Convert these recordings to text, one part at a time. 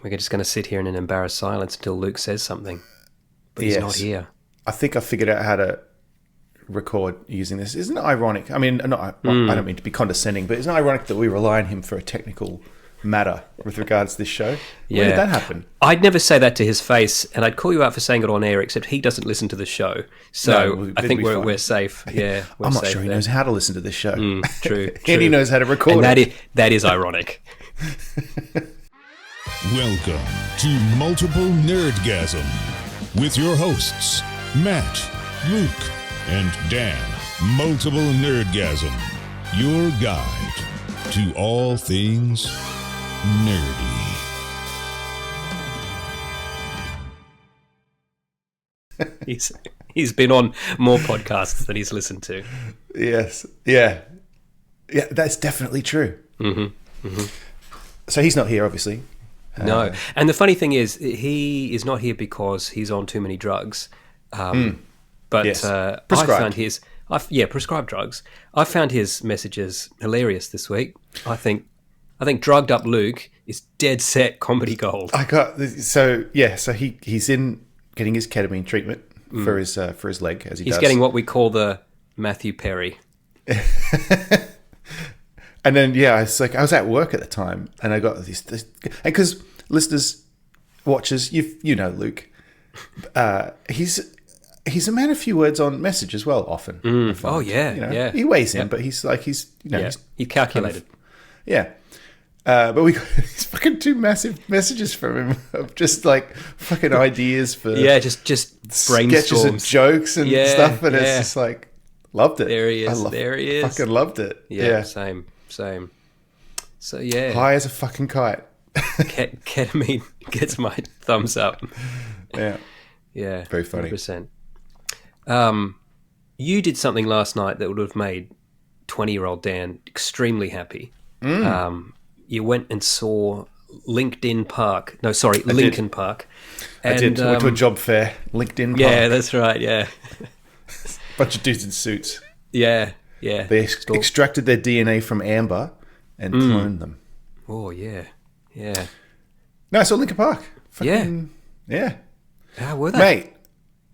We're just going to sit here in an embarrassed silence until Luke says something. But he's not here. I think I figured out how to record using this. Isn't it ironic? I mean, I don't mean to be condescending, but isn't it ironic that we rely on him for a technical matter with regards to this show? Yeah. When did that happen? I'd never say that to his face, and I'd call you out for saying it on air, except he doesn't listen to the show. So No, I think it'd be fine. we're safe. Yeah, we're I'm not safe sure he there. knows how to listen to this show. True. And he knows how to record And it. that is ironic. Welcome to Multiple Nerdgasm with your hosts, Matt, Luke, and Dan. Multiple Nerdgasm, your guide to all things nerdy. He's been on more podcasts than he's listened to. Yes. Yeah. Yeah, that's definitely true. So he's not here, obviously. No. And the funny thing is, he is not here because he's on too many drugs. But Yes. I Prescribed. found his... prescribed drugs. I found his messages hilarious this week. I think drugged up Luke is dead set comedy gold. He's in getting his ketamine treatment for his leg, as He's getting what we call the Matthew Perry. And then I was at work at the time, and I got this because listeners, watchers, you know Luke, he's a man of few words on message as well. Often, I find. Oh yeah, he weighs in, but he's he calculated. But we got these fucking two massive messages from him of just like fucking ideas for just sketches and brainstorms. jokes and stuff, and it's just like loved it. There he is. Fucking loved it. Yeah. Same. So yeah, High as a fucking kite. Ketamine gets my thumbs up. Yeah, very funny. 100%. You did something last night that would have made 20-year-old Dan extremely happy. You went and saw Linkin Park. Linkin Park. I did. I went to a job fair. LinkedIn Park. Yeah, that's right. Yeah, Bunch of dudes in suits. yeah. They extracted their DNA from amber and cloned them. Oh yeah. No, I saw Linkin Park. Fucking, yeah. How were they? Mate,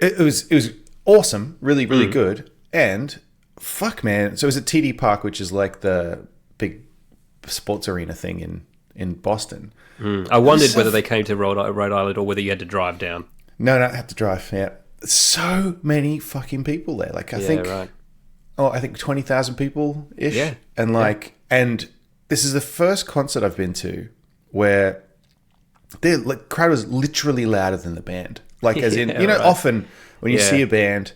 it was awesome. Really, really good. And fuck, man. So it was at TD Park, which is like the big sports arena thing in Boston. I wondered whether they came to Rhode Island or whether you had to drive down. No, I had to drive. Yeah, so many fucking people there. Like I think 20,000 people ish. Yeah, and this is the first concert I've been to where the crowd was literally louder than the band. Like as in, often when you see a band,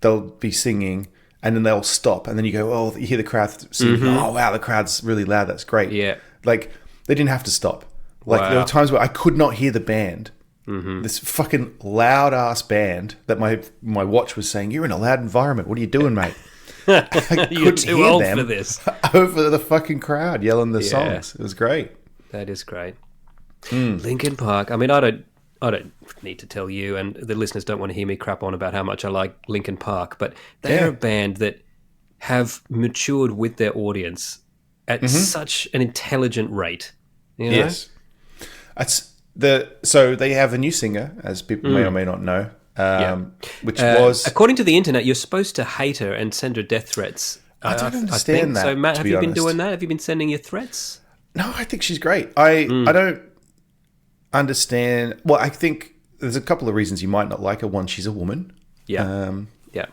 they'll be singing and then they'll stop and then you go, oh, you hear the crowd singing. Oh wow, the crowd's really loud. That's great. Yeah, like they didn't have to stop. Like there were times where I could not hear the band. This fucking loud ass band that my watch was saying, "You're in a loud environment. What are you doing, mate?" I You're couldn't too hear old them for this. over the fucking crowd yelling the songs. It was great. That is great. Linkin Park. I mean, I don't need to tell you, and the listeners don't want to hear me crap on about how much I like Linkin Park, but they're a band that have matured with their audience at such an intelligent rate. You know? Yes, so they have a new singer, as people may or may not know. Which was, according to the internet, you're supposed to hate her and send her death threats. I don't understand that. So, Matt, to have be you been honest. doing that? Have you been sending your threats? No, I think she's great. I don't understand. Well, I think there's a couple of reasons you might not like her. One, she's a woman. Yeah.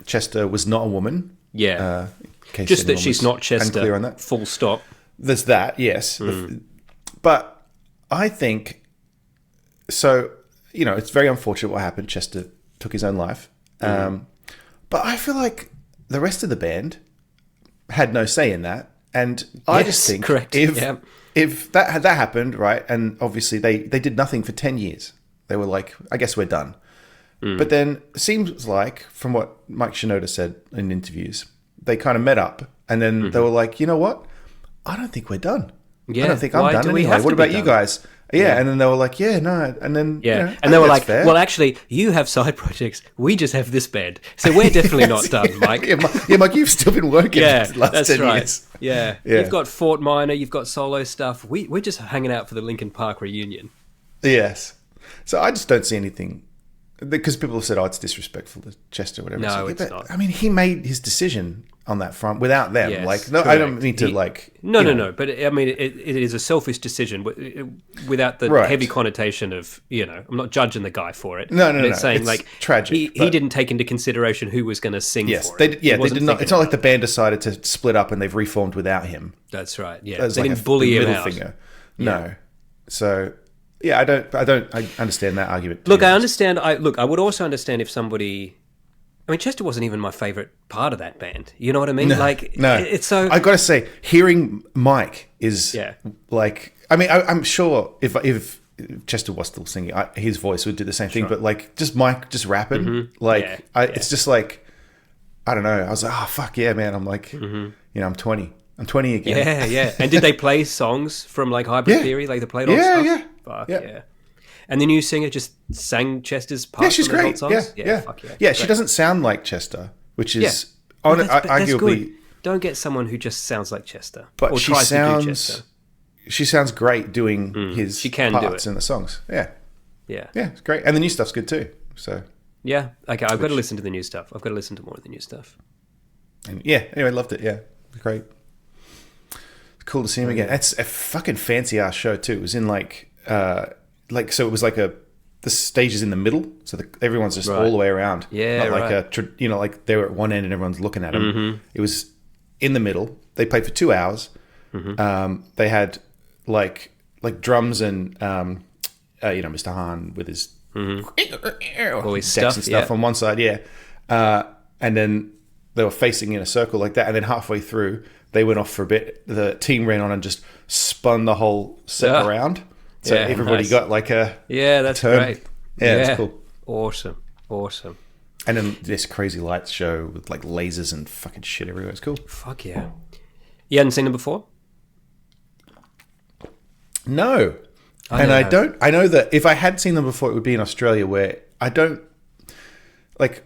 Chester was not a woman. Yeah. In case Just that anyone she's was not Chester. unclear on that. Full stop. There's that, yes. But I think so. It's very unfortunate what happened. Chester took his own life. But I feel like the rest of the band had no say in that. And I just think if that happened, right, and obviously they did nothing for 10 years. They were like, I guess we're done. But then it seems like, from what Mike Shinoda said in interviews, they kind of met up and then they were like, you know what? I don't think we're done. Yeah. I don't think I'm done anyway. What about you guys? Yeah, and then they were like, yeah, no, and then and they were like, fair. Well, actually, you have side projects. We just have this band, so we're definitely not done, Mike. Mike, you've still been working. For the last 10 years. Yeah, you've got Fort Minor, you've got solo stuff. We're just hanging out for the Linkin Park reunion. Yes. So I just don't see anything, because people have said, "Oh, it's disrespectful to Chester," or whatever. No, it's it's not. I mean, he made his decision on that front without them. Yes, like, no, I correct. don't mean to like. No. But I mean, it is a selfish decision without the Right. heavy connotation of, I'm not judging the guy for it. No. But it's saying It's like tragic, He but- didn't take into consideration who was going to sing Yes, for they it. did. Yeah, He they wasn't did not. thinking It's not like about the band decided to split up and they've reformed without him. That's right. Yeah, As they like didn't bully him middle out. finger. No. So yeah, I understand that argument. Look, I understand. I would also understand if somebody. I mean, Chester wasn't even my favorite part of that band. You know what I mean? No. It's so. I got to say, hearing Mike is Yeah. like. I mean, I'm sure if Chester was still singing, his voice would do the same thing. But like, just Mike just rapping, like, it's just like, I don't know. I was like, oh fuck yeah, man. I'm like, I'm 20. I'm 20 again. Yeah. And did they play songs from like Hybrid Yeah. Theory? Like they played all Yeah, stuff? yeah. Fuck Yeah. yeah. And the new singer just sang Chester's part. Yeah, she's from those great. old songs? Yeah. Fuck yeah. Yeah, she Great. doesn't sound like Chester, which is Well, that's arguably. good. Don't get someone who just sounds like Chester. But or she tries to do Chester. sounds. She sounds great doing his She can do parts it. in the songs. Yeah, Yeah. yeah, it's great, and the new stuff's good too. So, Yeah. Okay, I've got to listen to the new stuff. I've got to listen to more of the new stuff. and yeah. Anyway, loved it. Yeah, great. Cool to see him again. It's a fucking fancy ass show too. It was in so it was like the stage is in the middle, so everyone's just all the way around. Yeah, not like right. like they were at one end and everyone's looking at them. It was in the middle. They played for 2 hours. They had like drums and Mr. Hahn with his All his decks stuff, and stuff on one side, and then they were facing in a circle like that, and then halfway through they went off for a bit. The team ran on and just spun the whole set around, so Yeah, everybody nice. got like a That's turn. great. Yeah, it's cool. Awesome. And then this crazy lights show with like lasers and fucking shit everywhere. It's cool. Fuck yeah. You hadn't seen them before? No. I know that if I had seen them before, it would be in Australia, where I don't like.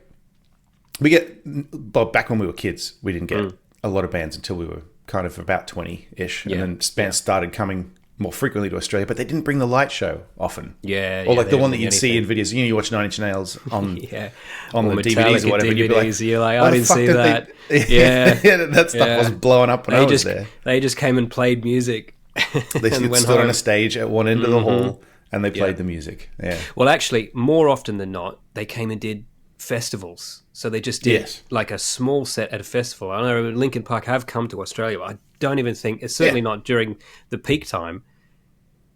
We get, but back when we were kids, we didn't get a lot of bands until we were kind of about 20-ish, and then bands started coming more frequently to Australia. But they didn't bring the light show often. Yeah, or like they the one didn't that you'd bring see in videos. You watch Nine Inch Nails on on Or the DVDs or whatever. And you'd be like, you're like, "Why I the didn't fuck see did that. Yeah, that stuff was blowing up when I was there. They just came and played music. They and went stood on home. a stage at one end of the hall and they played the music. Yeah. Well, actually, more often than not, they came and did festivals. So they just did like a small set at a festival. I know Linkin Park have come to Australia. I don't even think, it's certainly not during the peak time.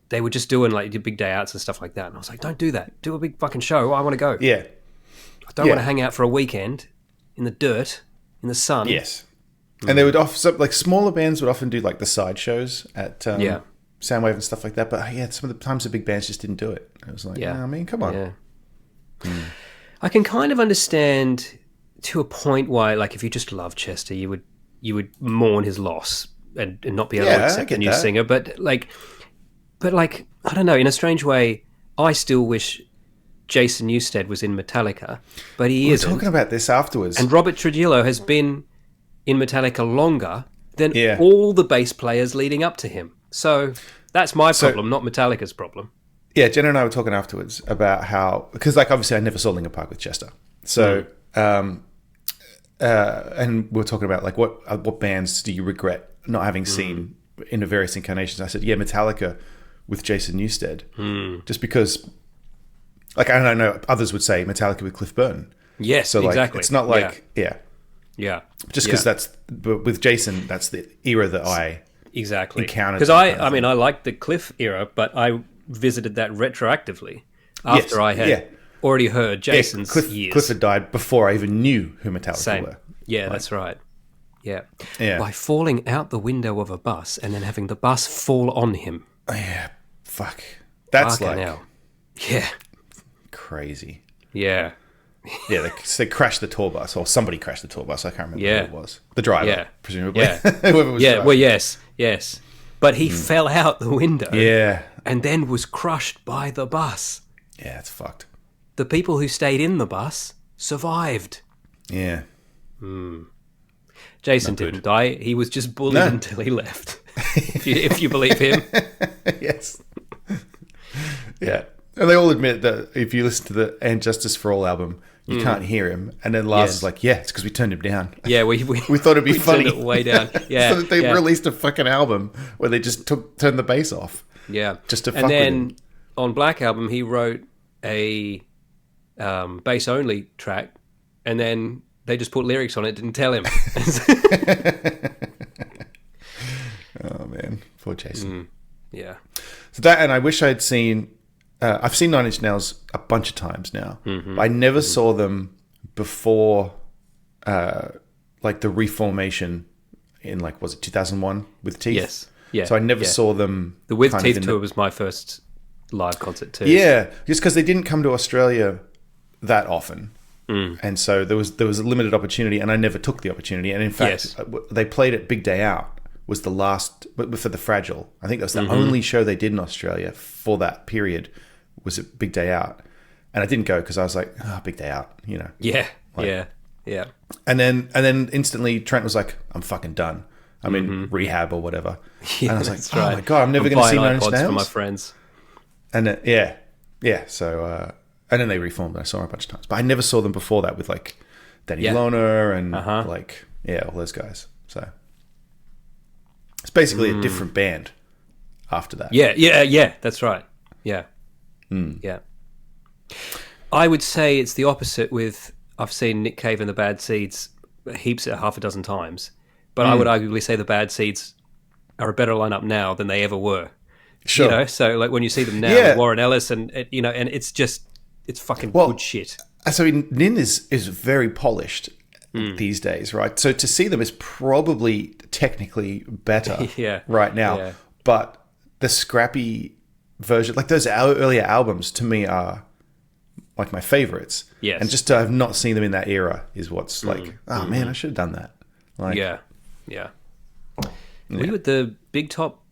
They were just doing like big day outs and stuff like that. And I was like, don't do that. Do a big fucking show. I want to go. Yeah. I don't want to hang out for a weekend in the dirt, in the sun. Yes. And they would often, like smaller bands would often do like the side shows at Soundwave and stuff like that. But some of the times the big bands just didn't do it. It was like, I mean, come on. Yeah. I can kind of understand to a point why, like, if you just love Chester, you would mourn his loss and not be able to accept the new singer. But like, I don't know. In a strange way, I still wish Jason Newsted was in Metallica, but he isn't. We're talking about this afterwards. And Robert Trujillo has been in Metallica longer than Yeah. all the bass players leading up to him. So that's my problem, not Metallica's problem. Yeah, Jenna and I were talking afterwards about how, because like obviously I never saw Linkin Park with Chester, so and we were talking about like what bands do you regret not having seen in the various incarnations. I said, Metallica with Jason Newsted, just because, like I don't know, others would say Metallica with Cliff Burton. Yes, So like exactly. it's not like Yeah. just because but with Jason, that's the era that I Exactly. encountered. Because I mean, I liked the Cliff era, but I visited that retroactively after I had already heard Jason's years. Cliff had died before I even knew who Metallica Same. were. Yeah, that's right. Yeah. Yeah. By falling out the window of a bus and then having the bus fall on him. Yeah, fuck. That's Fucking like hell. Yeah. crazy. Yeah. Yeah, they crashed the tour bus, or somebody crashed the tour bus. I can't remember who it was. The driver, presumably. Yeah. Whoever was driving. Well, yes. But he fell out the window. Yeah. And then was crushed by the bus. Yeah, it's fucked. The people who stayed in the bus survived. Yeah. Jason didn't die. He was just bullied until he left. if you believe him. Yes. Yeah. And they all admit that if you listen to the And Justice for All album, you can't hear him. And then Lars is like, yeah, it's because we turned him down. Yeah, we thought it'd be funny. Turned it way down. Yeah. So they released a fucking album where they just turned the bass off. Yeah. Just to fuck with him. And then on Black Album, he wrote a bass-only track, and then they just put lyrics on it, didn't tell him. Oh, man. Poor Jason. Yeah. So that, and I wish I'd seen... I've seen Nine Inch Nails a bunch of times now. But I never saw them before, like, the reformation in, like, was it 2001 with Teeth? Yes. Yeah. So I never saw them... The With Teeth tour was my first live concert too. Yeah, just because they didn't come to Australia that often. And so there was a limited opportunity, and I never took the opportunity. And in fact, they played at Big Day Out, was the last, but for the Fragile. I think that was the only show they did in Australia for that period, was at Big Day Out. And I didn't go because I was like, Big Day Out, you know. Yeah, like, yeah. And then instantly Trent was like, I'm fucking done. I'm in rehab or whatever. And I was like, oh my God, I'm never going to see Nine Inch Nails. For my friends. And so... and then they reformed, and I saw them a bunch of times. But I never saw them before that with, like, Danny Lohner and, like, all those guys. So it's basically a different band after that. Yeah, that's right. Yeah. Yeah. I would say it's the opposite with... I've seen Nick Cave and the Bad Seeds half a dozen times, but I would arguably say the Bad Seeds are a better lineup now than they ever were. Sure. You know, so, like, when you see them now, Warren Ellis, and, you know, and it's just... It's fucking good shit. So Nin is very polished these days, right? So to see them is probably technically better right now. Yeah. But the scrappy version, like those earlier albums, to me are like my favorites. Yes. And just to have not seen them in that era is what's like, man, I should have done that. Like, yeah. Were you at the Big Top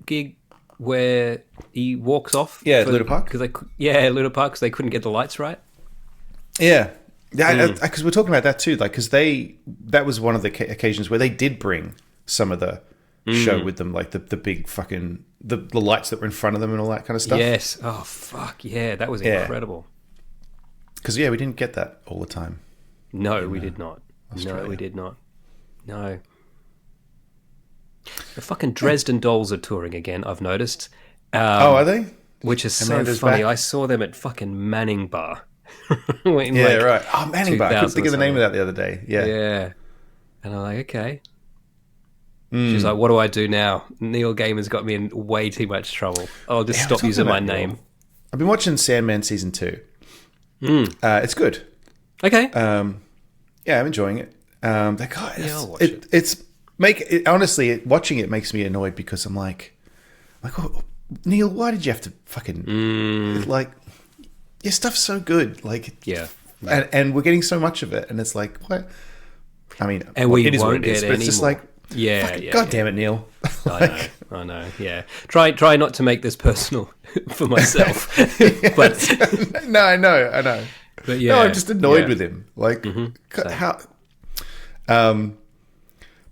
gig where he walks off? Yeah, at Luna Park. Luna Park, because they couldn't get the lights right. Yeah, because we're talking about that too. Like, because that was one of the occasions where they did bring some of the show with them, like the big fucking the lights that were in front of them and all that kind of stuff. Yes. Oh fuck yeah, that was incredible. Because we didn't get that all the time. No, we did not. Australia. No, we did not. No. The fucking Dresden Dolls are touring again, I've noticed. Are they? Which is so funny. I saw them at fucking Manning Bar. Right. Oh, Manning Bar. I couldn't think of the name of that the other day. Yeah. Yeah. And I'm like, okay. She's like, what do I do now? Neil Gaiman's got me in way too much trouble. I'll just stop using my name. I've been watching Sandman Season 2. It's good. Okay. I'm enjoying it. I'll watch it. Honestly, watching it makes me annoyed because I'm like, oh, Neil, why did you have to fucking like your stuff's so good, like and we're getting so much of it, and it's like what? I mean, and we it is won't what it is, get but any it's just more. like God damn it, Neil. I know. Yeah, try not to make this personal for myself, but no, I know. But no, I'm just annoyed with him. Like how.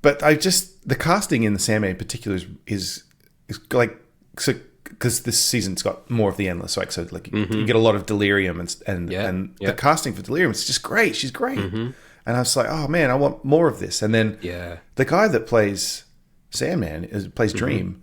But the casting in the Sandman in particular is like, so because this season's got more of the endless, like, so like you get a lot of Delirium and the casting for Delirium is just great. She's great, and I was like, oh man, I want more of this. And then the guy that plays Sandman plays Dream.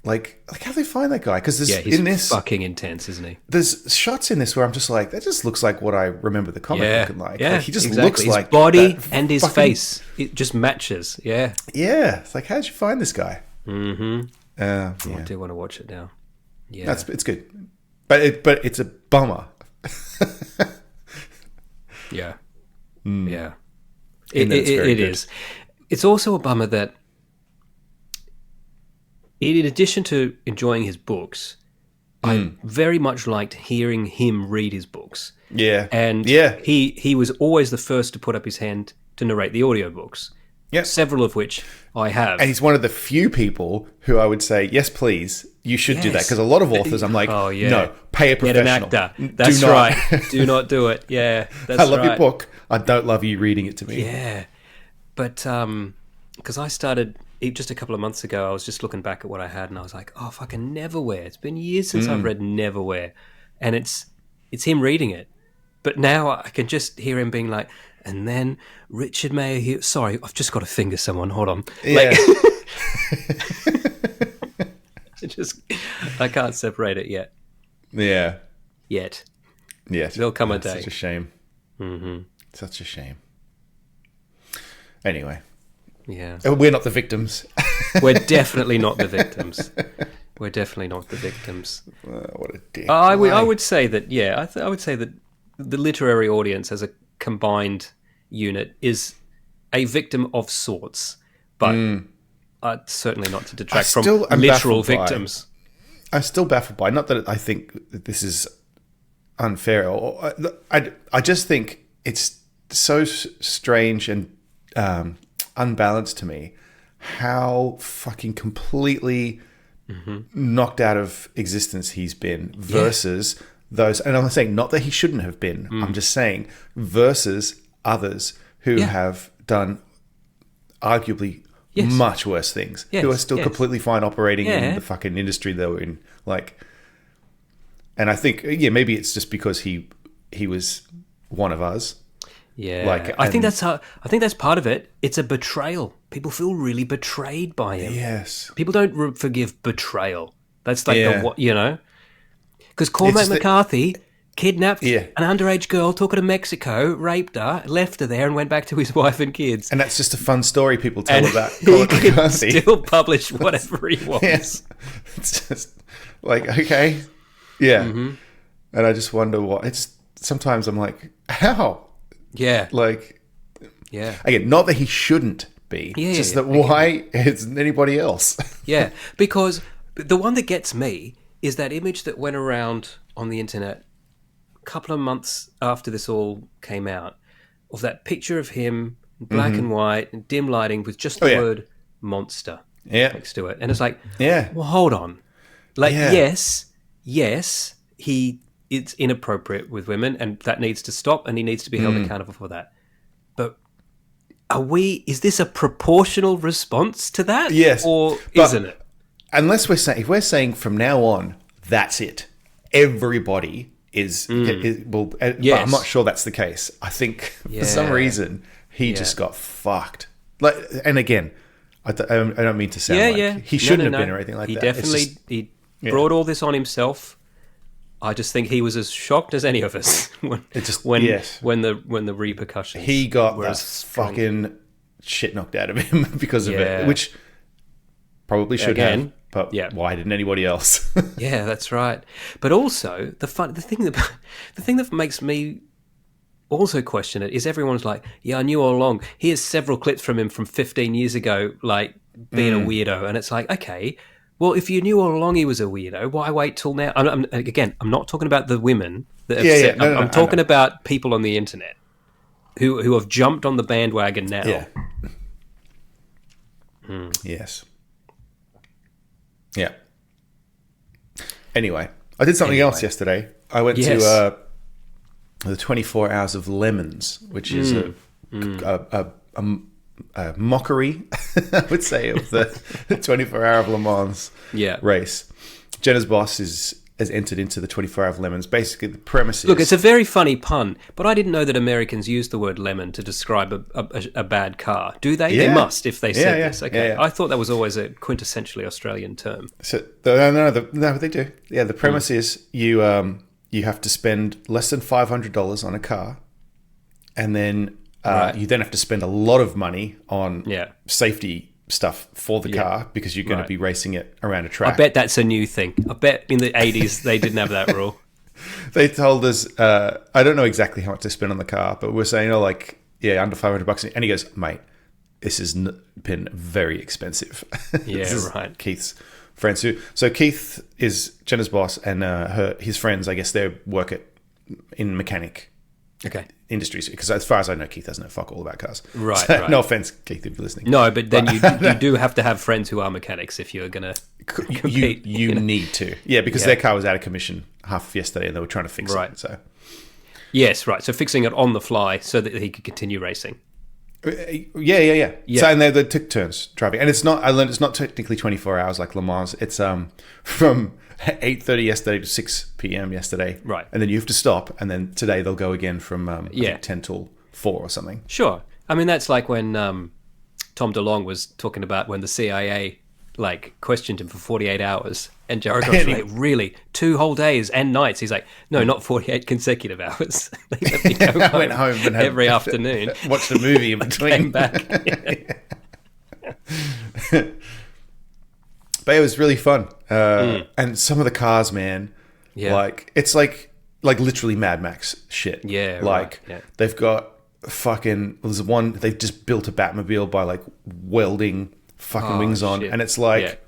Like how do they find that guy? Because he's in this fucking intense, isn't he? There's shots in this where I'm just like, that just looks like what I remember the comic looking like. Yeah, like, he just looks his like body and his face. It just matches. Yeah. Yeah. It's like, how'd you find this guy? I do want to watch it now. Yeah, it's good, but it's a bummer. Yeah. It is. It's also a bummer that, in addition to enjoying his books, I very much liked hearing him read his books. Yeah. And he was always the first to put up his hand to narrate the audiobooks. Yep. Several of which I have. And he's one of the few people who I would say, yes, please, you should do that. Because a lot of authors, I'm like, no, pay a professional. Get an actor. That's right. Do not do it. Yeah, that's right. I love your book. I don't love you reading it to me. Yeah. But because I started just a couple of months ago, I was just looking back at what I had, and I was like, "Oh, fucking Neverwhere!" It's been years since I've read Neverwhere, and it's him reading it. But now I can just hear him being like, "And then Richard Mayer, sorry, I've just got to finger someone. Hold on." Yeah. I can't separate it yet. Yeah. Yet. Yes. There'll come a day. Such a shame. Mm-hmm. Such a shame. Anyway. Yeah. We're not the victims. We're definitely not the victims. We're definitely not the victims. What a dick. I would say that, yeah, I would say that the literary audience as a combined unit is a victim of sorts, but certainly not to detract from literal victims. I'm still baffled by, not that I think that this is unfair, I just think it's so strange and unbalanced to me how fucking completely knocked out of existence he's been versus those, and I'm saying not that he shouldn't have been, I'm just saying versus others who have done arguably much worse things, who are still completely fine operating in the fucking industry they were in, like. And I think maybe it's just because he was one of us. Yeah, I think that's part of it. It's a betrayal. People feel really betrayed by him. Yes, people don't forgive betrayal. That's like because Cormac McCarthy kidnapped an underage girl, took her to Mexico, raped her, left her there, and went back to his wife and kids. And that's just a fun story people tell about Cormac McCarthy. Still publish whatever he wants. Yes, it's just like okay, and I just wonder what it's. Sometimes I'm like, how? Yeah. Like, again, not that he shouldn't be, just that why isn't anybody else? Yeah, because the one that gets me is that image that went around on the internet a couple of months after this all came out of that picture of him, black and white, and dim lighting with just the word monster next to it. And it's like, well, hold on. Like, yes, it's inappropriate with women, and that needs to stop, and he needs to be held accountable for that. But is this a proportional response to that? Yes. Or isn't it? Unless if we're saying from now on, that's it. Everybody is, but I'm not sure that's the case. I think for some reason he just got fucked. Like, and again, I don't mean to sound like he shouldn't have been or anything like that. He brought all this on himself. I just think he was as shocked as any of us when the repercussions. He got that fucking shit knocked out of him because of it, which probably should have. But why didn't anybody else? Yeah, that's right. But also the thing that makes me also question it is everyone's like, I knew all along. Here's several clips from him from 15 years ago, like being a weirdo, and it's like, okay. Well, if you knew all along he was a weirdo, why wait till now? I'm not talking about the women that have said. I'm talking about people on the internet who have jumped on the bandwagon now. Yeah. Yes. Yeah. Anyway, I did something else yesterday. I went to the 24 Hours of Lemons, which is a mockery, I would say, of the 24 Hour of Le Mans race. Jenna's boss has entered into the 24 Hour of Lemons. Basically, the premise is... Look, it's a very funny pun, but I didn't know that Americans use the word lemon to describe a bad car. Do they? Yeah. They must, if they said this. Okay. I thought that was always a quintessentially Australian term. So, no, they do. Yeah, the premise is you have to spend less than $500 on a car, and then... You then have to spend a lot of money on safety stuff for the car because you're going to be racing it around a track. I bet that's a new thing. I bet in the 80s they didn't have that rule. They told us, I don't know exactly how much they spent on the car, but we're saying, under $500. And he goes, mate, this has been very expensive. Yeah, right. Keith's friends. So Keith is Jenna's boss, and his friends, I guess, they work in mechanic. Okay. Industries, because as far as I know, Keith doesn't know fuck all about cars. Right, so, no offense, Keith, if you're listening. No, but then you do have to have friends who are mechanics if you're going to compete. You need to. Yeah, because their car was out of commission half yesterday and they were trying to fix it. So. Yes, right. So fixing it on the fly so that he could continue racing. Yeah. So, and they took turns driving, and I learned it's not technically 24 hours like Le Mans. It's from 8:30 yesterday to 6 p.m. yesterday, right? And then you have to stop, and then today they'll go again from I think 10 till 4 or something. Sure. I mean, that's like when Tom DeLonge was talking about when the CIA questioned him for 48 hours, and Jared was like, really? 2 whole days and nights? He's like, no, not 48 consecutive hours. They let me go home. I went home and every afternoon. Watched a movie in between. Came back. But it was really fun. And some of the cars, man, it's like literally Mad Max shit. Yeah, they've got there's one, they've just built a Batmobile by welding fucking wings on, and it's like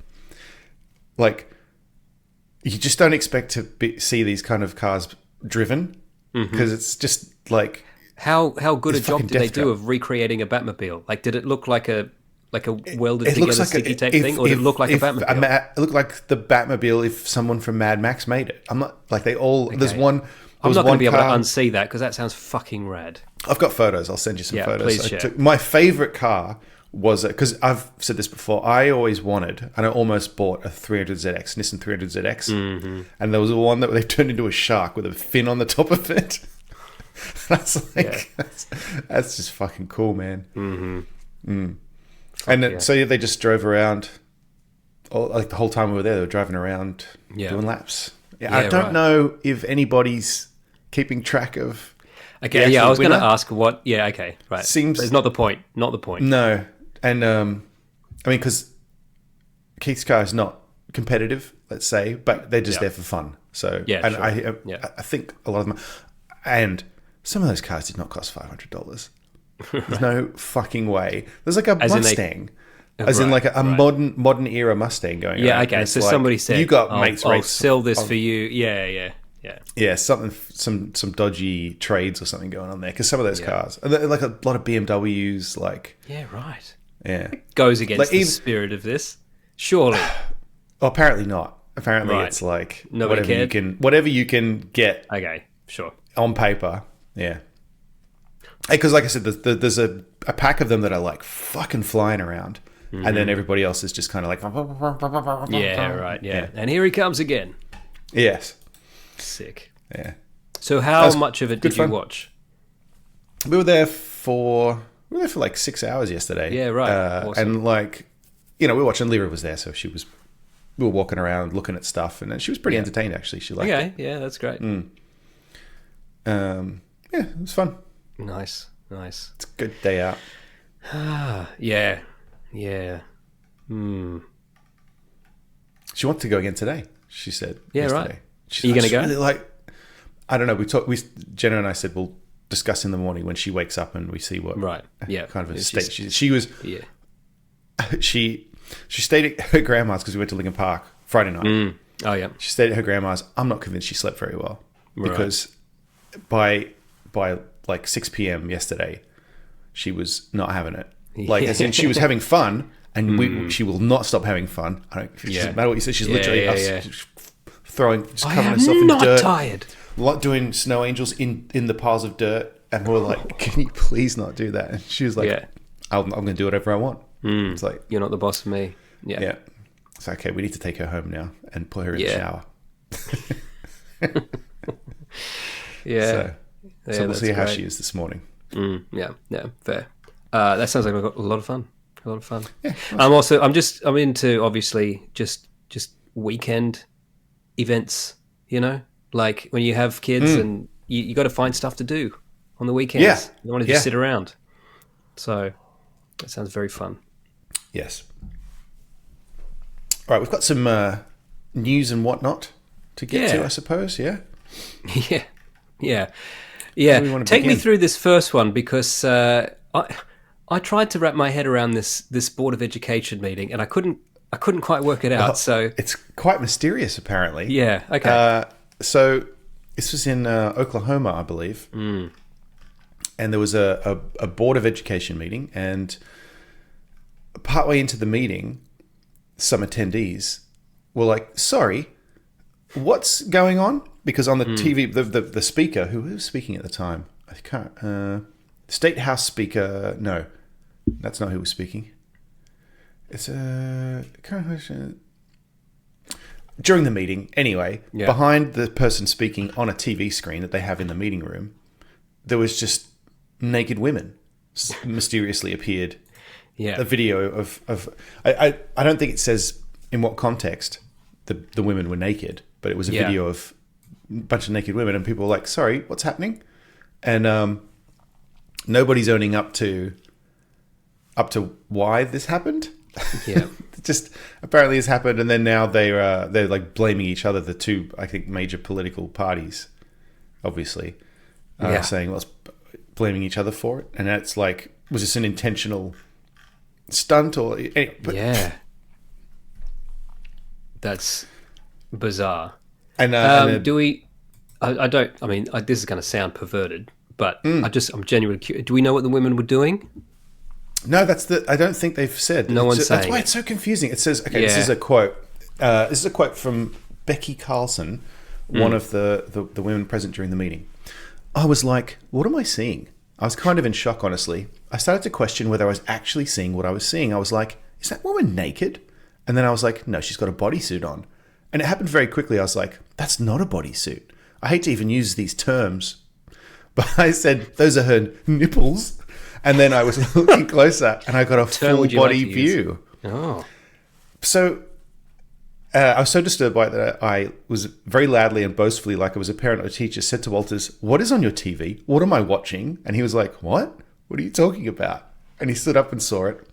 you just don't expect to see these kind of cars driven because it's just like how good a job did they do of recreating a Batmobile? Like, did it look like a welded together sticky tape thing, or did it look like a Batmobile? It looked like the Batmobile if someone from Mad Max made it. I'm not like they all. Okay. There's one. I'm not going to be able to unsee that because that sounds fucking rad. I've got photos. I'll send you some photos. Please share. My favorite car was because I've said this before. I always wanted, and I almost bought a 300ZX, Nissan 300ZX, and there was one that they turned into a shark with a fin on the top of it. That's that's just fucking cool, man. And so they just drove around, the whole time we were there. They were driving around doing laps. I don't know if anybody's keeping track of. Okay, I was going to ask what. Yeah, okay, right. It's not the point. Not the point. No, and I mean, because Keith's car is not competitive, let's say, but they're just there for fun. So I think a lot of them, and some of those cars did not cost $500. There's no fucking way. There's like a Mustang. As in a modern era Mustang going on. Yeah, okay. So somebody said, you got mates I'll sell this for you. Yeah. Yeah, some dodgy trades or something going on there. Because some of those cars, like a lot of BMWs, Yeah, right. Yeah. It goes against the spirit of this. Surely. Well, apparently not. Apparently it's like whatever you can get. Okay, sure. On paper, yeah. Because like I said, there's a pack of them that are like fucking flying around. And then everybody else is just kind of like... Yeah, right, yeah. And here he comes again. Yes. Sick. Yeah. So how much of it did you watch? We were there for like 6 hours yesterday. Yeah, right. And Awesome. we were watching. Lyra was there, so we were walking around looking at stuff, and she was pretty entertained, actually. She liked it. Yeah, that's great. It was fun. Nice. It's a good day out. Yeah. She wants to go again today, she said. Yeah, yesterday. right. She's Are you going to go? Really I don't know. Jenna and I said we'll discuss in the morning when she wakes up and we see what kind of a state she was. Yeah. She stayed at her grandma's because we went to Linkin Park Friday night. Oh yeah. She stayed at her grandma's. I'm not convinced she slept very well because by like 6 p.m. yesterday, she was not having it. As in she was having fun, and she will not stop having fun. Doesn't matter what you say. She's literally covering herself in dirt. Tired. Doing snow angels in the piles of dirt, and we're like, "Can you please not do that?" And she was like, "I'm going to do whatever I want." It's like, you're not the boss of me. Yeah. It's okay. We need to take her home now and put her in the shower. So we'll see how she is this morning. Yeah, fair. That sounds like a lot of fun. Yeah. I'm into obviously just weekend events. Like when you have kids and you got to find stuff to do on the weekends. Yeah. You don't want to just sit around. So that sounds very fun. Yes. All right, we've got some news and whatnot to get to, I suppose. Yeah. Yeah. Take me begin? through this first one because I tried to wrap my head around this Board of Education meeting and I couldn't quite work it out. So it's quite mysterious, apparently. Yeah. Okay. So this was in Oklahoma, I believe, and there was a Board of Education meeting, and partway into the meeting, some attendees were like, "Sorry, what's going on?" Because on the TV, the speaker, who was speaking at the time, I can't, State House Speaker, no, That's not who was speaking. It's a current question. During the meeting, anyway, behind the person speaking on a TV screen that they have in the meeting room, there was just naked women mysteriously appeared. Yeah. A video of I don't think it says in what context the women were naked, but it was a video of a bunch of naked women, and people were like, sorry, what's happening? And nobody's owning up to why this happened. Yeah. Just apparently it's happened, and then now they're like blaming each other, the two, I think, major political parties, obviously, saying, well, blaming each other for it. And that's like, was this an intentional stunt or... Anyway, yeah. That's bizarre. And do we... I don't... I mean, this is going to sound perverted, but I'm genuinely curious. Do we know what the women were doing? No, I don't think they've said. No one's saying. That's why it's so confusing. It says, okay, this is a quote. This is a quote from Becky Carlson, one of the women present during the meeting. I was like, what am I seeing? I was kind of in shock, honestly. I started to question whether I was actually seeing what I was seeing. I was like, is that woman naked? And then I was like, no, she's got a bodysuit on. And it happened very quickly. I was like, that's not a bodysuit. I hate to even use these terms, but I said, those are her nipples. And then I was looking closer, and I got a full body view. Oh. So I was so disturbed by it that I was very loudly and boastfully, like I was a parent or a teacher, said to Walters, what is on your TV? What am I watching? And he was like, what? What are you talking about? And he stood up and saw it.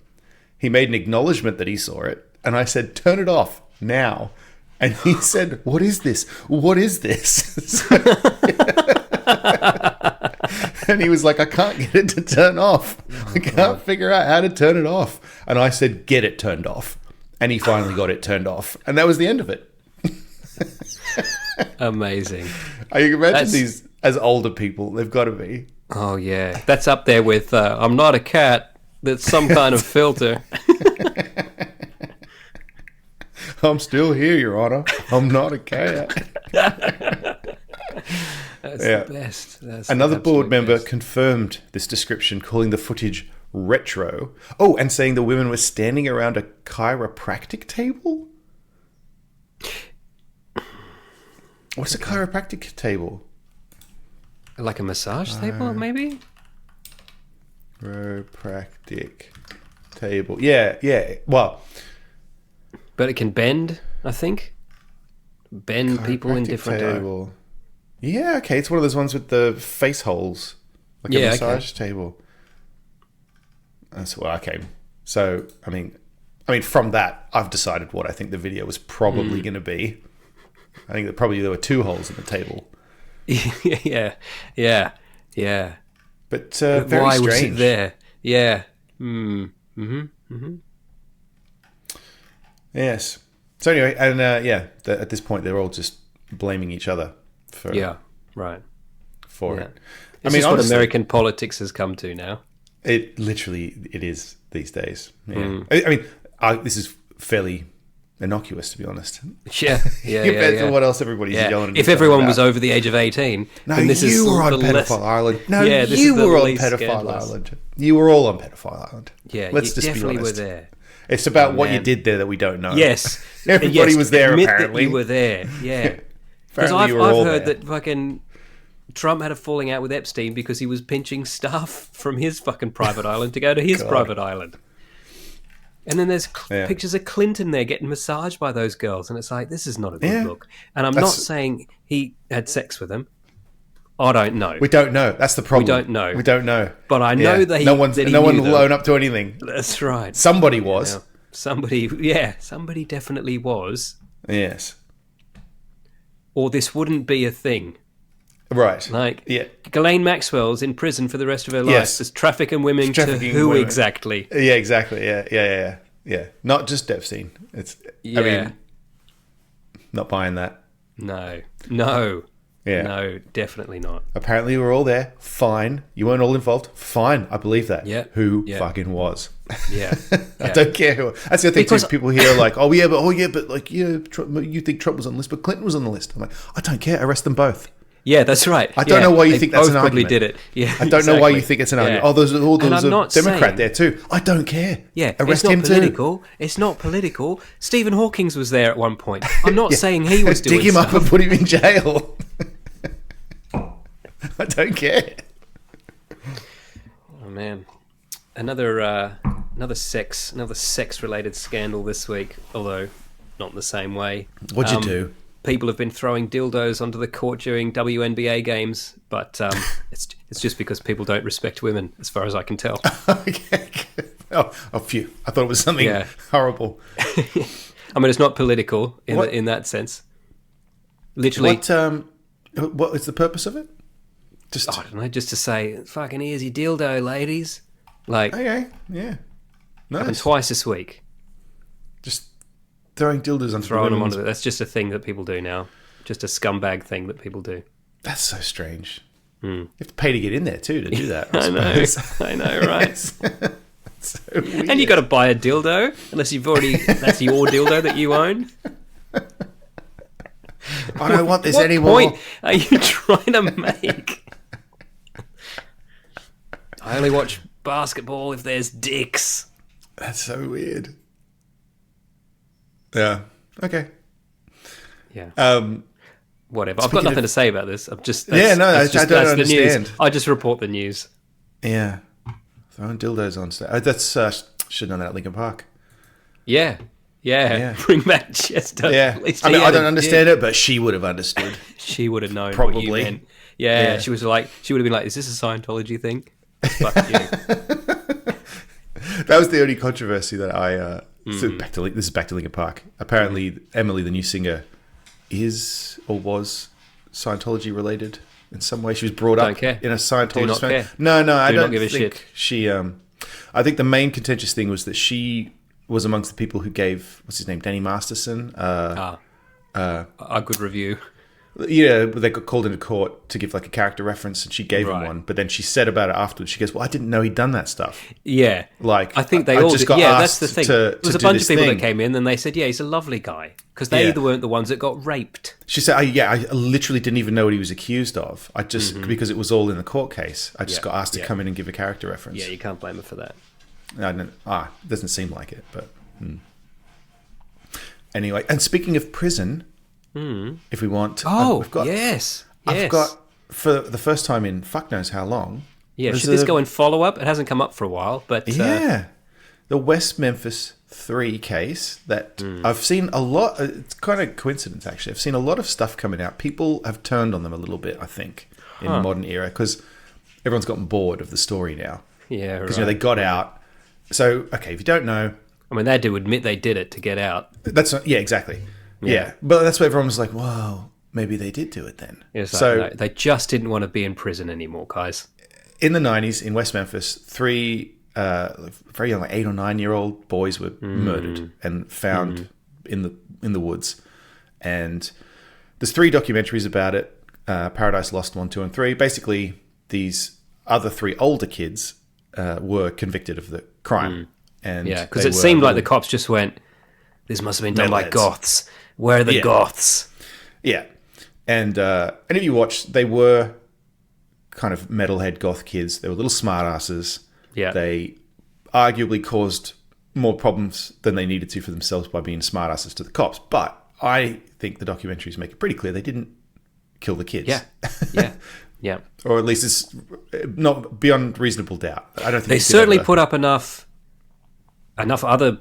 He made an acknowledgement that he saw it. And I said, turn it off now. And he said, what is this? What is this? And he was like, I can't get it to turn off. I can't figure out how to turn it off. And I said, get it turned off. And he finally got it turned off. And that was the end of it. Amazing. You can imagine these as older people. They've got to be. Oh, yeah. That's up there with, I'm not a cat. That's some kind of filter. I'm still here, Your Honor. I'm not a cat. That's the best. That's Another board member best. confirmed this description, calling the footage retro. Oh, and saying the women were standing around a chiropractic table? What's a chiropractic table? Like a massage table, maybe? Chiropractic table. Yeah. Well... But it can bend, I think. Bend people in different table. Yeah, okay. It's one of those ones with the face holes. Like a massage table. That's well, okay. So, I mean, from that, I've decided what I think the video was probably going to be. I think that probably there were two holes in the table. Yeah. But very why strange. Was it there? Yeah. Yes. So anyway, and at this point, they're all just blaming each other for it. I mean, what honestly, American politics has come to now. It is these days. Yeah. I mean, this is fairly innocuous, to be honest. Yeah. Compared to what else everybody's yelling at. If everyone was over the age of 18, then this you were on Pedophile Island. No, you were on Pedophile Island. You were all on Pedophile Island. Yeah, let's you just definitely be honest. were there. It's about what you did there that we don't know. Yes. Everybody was there, admit apparently. That you were there, yeah. Because I've heard that fucking Trump had a falling out with Epstein because he was pinching stuff from his fucking private island to go to his private island. And then there's pictures of Clinton there getting massaged by those girls. And it's like, this is not a good look. And I'm not saying he had sex with them. I don't know. We don't know. That's the problem. We don't know. But I know that no one will own up to anything. That's right. Somebody was. Yeah. Somebody definitely was. Yes. Or this wouldn't be a thing. Right. Like, Ghislaine Maxwell's in prison for the rest of her life. Just trafficking women to who women. Exactly? Yeah, exactly. Yeah. Not just Epstein. I mean, not buying that. No. Yeah. No, definitely not. Apparently you were all there. Fine. You weren't all involved. Fine. I believe that. Yeah. Who fucking was? Yeah. I don't care who. That's the other thing too. People here are like, but like, you think Trump was on the list, but Clinton was on the list. I'm like, I don't care. Arrest them both. Yeah, that's right. I don't know why you think that's an both probably argument. did it. Yeah, I don't know why you think it's an argument. Oh, there's a Democrat saying, there too. I don't care. Yeah, arrest it's not him political. too. It's not political. Stephen Hawking was there at one point. I'm not saying he was doing Dig him stuff. up and put him in jail. I don't care. Oh man, another sex related scandal this week. Although not in the same way. What'd you do? People have been throwing dildos onto the court during WNBA games, but it's just because people don't respect women, as far as I can tell. Okay. Oh, phew. I thought it was something horrible. I mean, it's not political in that sense. Literally, what is the purpose of it? I don't know, just to say, fucking here's your dildo, ladies. Like, okay, yeah, nice. Happened twice this week. Just throwing dildos onto throwing them onto it. That's just a thing that people do now. Just a scumbag thing that people do. That's so strange. You have to pay to get in there too to do that. I know, right? So weird. And you got to buy a dildo unless you've already. That's your dildo that you own. I don't want this what anymore. What point are you trying to make? I only watch basketball if there's dicks. That's so weird. Yeah. Okay. Yeah. Whatever. I've got nothing to say about this. I don't understand. The news. I just report the news. Yeah. Throwing dildos on stage. That's should have done that at Linkin Park. Yeah. Bring back Chester. Yeah. At least I mean, I don't understand it, but she would have understood. She would have known Probably. what you meant. Yeah. She would have been like, "Is this a Scientology thing?" Fuck you. That was the only controversy that I. So this is back to Linkin Park. Apparently, Emily, the new singer, is or was Scientology related in some way. She was brought up in a Scientology family. No, I don't give a think shit. She. I think the main contentious thing was that she was amongst the people who gave what's his name, Danny Masterson. A good review. Yeah, they got called into court to give like a character reference, and she gave him one. But then she said about it afterwards. She goes, "Well, I didn't know he'd done that stuff." Yeah, like I think they all just got asked. That's the thing. There was a bunch of people that came in, and they said, "Yeah, he's a lovely guy," because they weren't the ones that got raped. She said, I literally didn't even know what he was accused of. I just because it was all in the court case. I just got asked to come in and give a character reference. Yeah, you can't blame her for that. It doesn't seem like it, but anyway. And speaking of prison. If we want, yes. I've got for the first time in fuck knows how long. Yeah, should this go in follow up? It hasn't come up for a while, but the West Memphis Three case that I've seen a lot. It's kind of coincidence actually. I've seen a lot of stuff coming out. People have turned on them a little bit, I think, in the modern era because everyone's gotten bored of the story now. Yeah, because they got out. So if you don't know, I mean, they had to admit they did it to get out. That's not, exactly. Yeah, but that's why everyone was like, "Whoa, maybe they did do it then." No, they just didn't want to be in prison anymore, guys. In the 90s, in West Memphis, three very young, like 8 or 9 year old boys were murdered and found in the woods. And there's 3 documentaries about it: Paradise Lost 1, 2, and 3. Basically, these other 3 older kids were convicted of the crime. And because it seemed like the cops just went, "This must have been done by goths. Where are the goths?" Yeah. And if you watch, they were kind of metalhead goth kids. They were little smartasses. Yeah. They arguably caused more problems than they needed to for themselves by being smartasses to the cops. But I think the documentaries make it pretty clear they didn't kill the kids. Yeah. Or at least it's not beyond reasonable doubt. I don't think they certainly put up enough other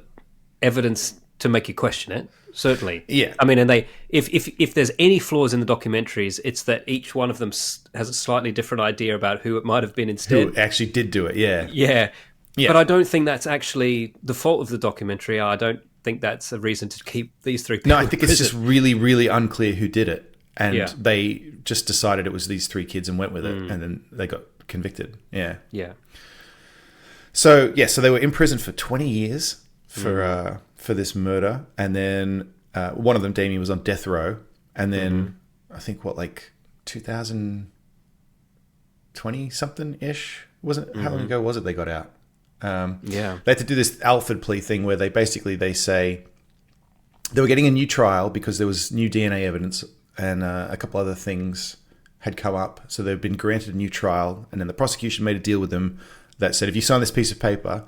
evidence to make you question it. Certainly. Yeah. I mean, and if there's any flaws in the documentaries, it's that each one of them has a slightly different idea about who it might have been instead. Who actually did do it, yeah. Yeah. But I don't think that's actually the fault of the documentary. I don't think that's a reason to keep these 3 people. No, I think it's just really, really unclear who did it. And Yeah. they just decided it was these 3 kids and went with it. And then they got convicted. Yeah. Yeah. So they were in prison for 20 years for this murder. And then one of them, Damien, was on death row. And then I think 2020 something-ish? Wasn't how long ago was it they got out? They had to do this Alford plea thing where they say they were getting a new trial because there was new DNA evidence and a couple other things had come up. So they've been granted a new trial. And then the prosecution made a deal with them that said, if you sign this piece of paper,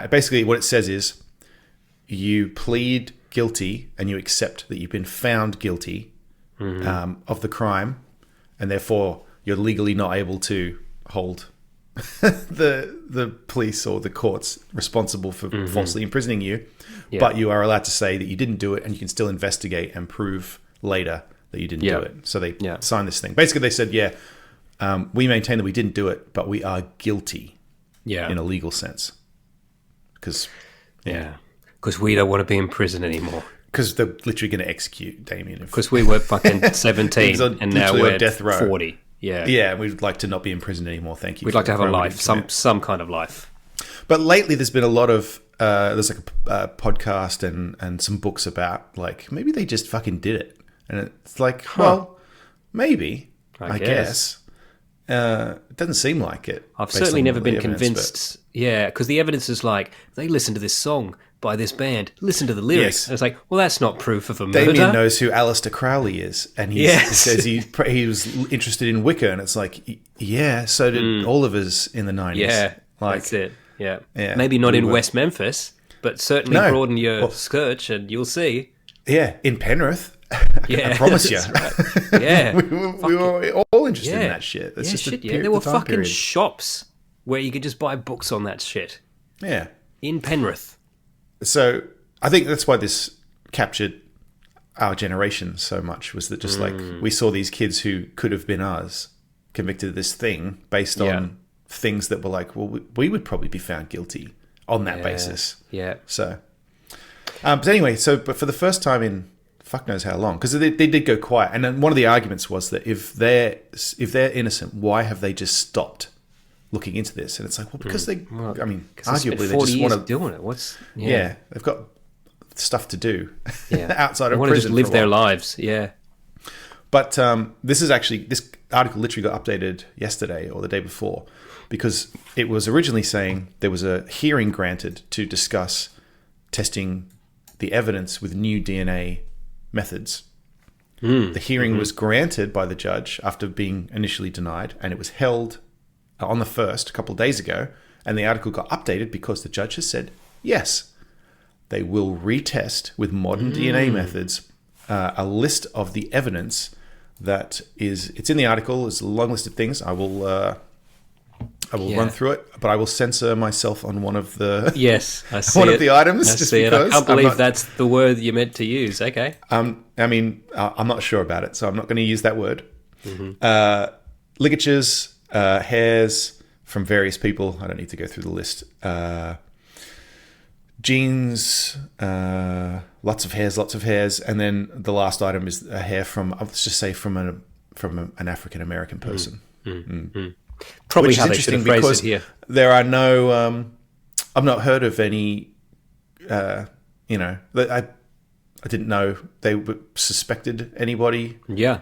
basically what it says is you plead guilty and you accept that you've been found guilty of the crime. And therefore, you're legally not able to hold the police or the courts responsible for falsely imprisoning you. Yeah. But you are allowed to say that you didn't do it, and you can still investigate and prove later that you didn't do it. So they signed this thing. Basically, they said, we maintain that we didn't do it, but we are guilty in a legal sense. Because we don't want to be in prison anymore. Because they're literally going to execute Damien. Because we were fucking 17 and now we're death row. 40. Yeah, we'd like to not be in prison anymore. Thank you. We'd like to have a life, some kind of life. But lately, there's been a lot of there's like a podcast and some books about like maybe they just fucking did it, and it's like, well, maybe I guess. It doesn't seem like it. I've certainly never been convinced. Yeah, because the evidence is like they listened to this song by this band. Listen to the lyrics. Yes. And it's like, well, that's not proof of a murder. Damien knows who Aleister Crowley is, and he says he was interested in Wicca, and it's like, so did all of us in the 90s. Yeah, that's it. Yeah. Maybe not in West Memphis, but certainly broaden your search, and you'll see. Yeah, in Penrith. I promise you. Right. Yeah, we were all interested in that shit. That's just there were fucking shops where you could just buy books on that shit. Yeah, in Penrith. So I think that's why this captured our generation so much, was that just like we saw these kids who could have been us convicted of this thing based on things that were like, well, we would probably be found guilty on that basis. Yeah. So, but anyway, but for the first time in fuck knows how long, because they did go quiet, and then one of the arguments was that if they're innocent, why have they just stopped looking into this? And it's like, well, because arguably they just want to doing it. They've got stuff to do outside of prison. Want to just live their lives. Yeah. But this article literally got updated yesterday or the day before, because it was originally saying there was a hearing granted to discuss testing the evidence with new DNA methods. The hearing was granted by the judge after being initially denied, and it was held on the 1st, a couple of days ago, and the article got updated because the judge has said, yes, they will retest with modern DNA methods a list of the evidence that it's in the article. It's a long list of things. I will run through it, but I will censor myself on one of the one of the items. I can't believe that's the word you meant to use. Okay. I'm not sure about it, so I'm not going to use that word. Ligatures, hairs from various people. I don't need to go through the list. Genes, lots of hairs, and then the last item is a hair from, let's just say, from an African American person. Probably which how is they should interesting have phrased because it here. There are no. I've not heard of any. I didn't know they suspected anybody. Yeah.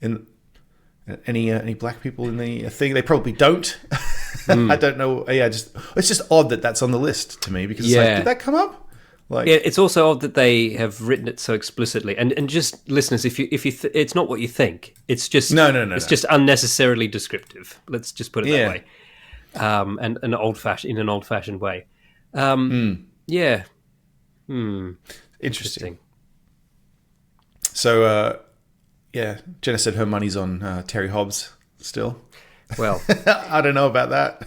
In any black people in the thing, they probably don't. I don't know. Yeah, it's just odd that that's on the list to me, because it's like, did that come up? Like, it's also odd that they have written it so explicitly. And just listeners, if you it's not what you think. It's just It's just unnecessarily descriptive. Let's just put it that way. And in an old fashioned way. Yeah. Interesting. So Jenna said her money's on Terry Hobbs still. Well, I don't know about that.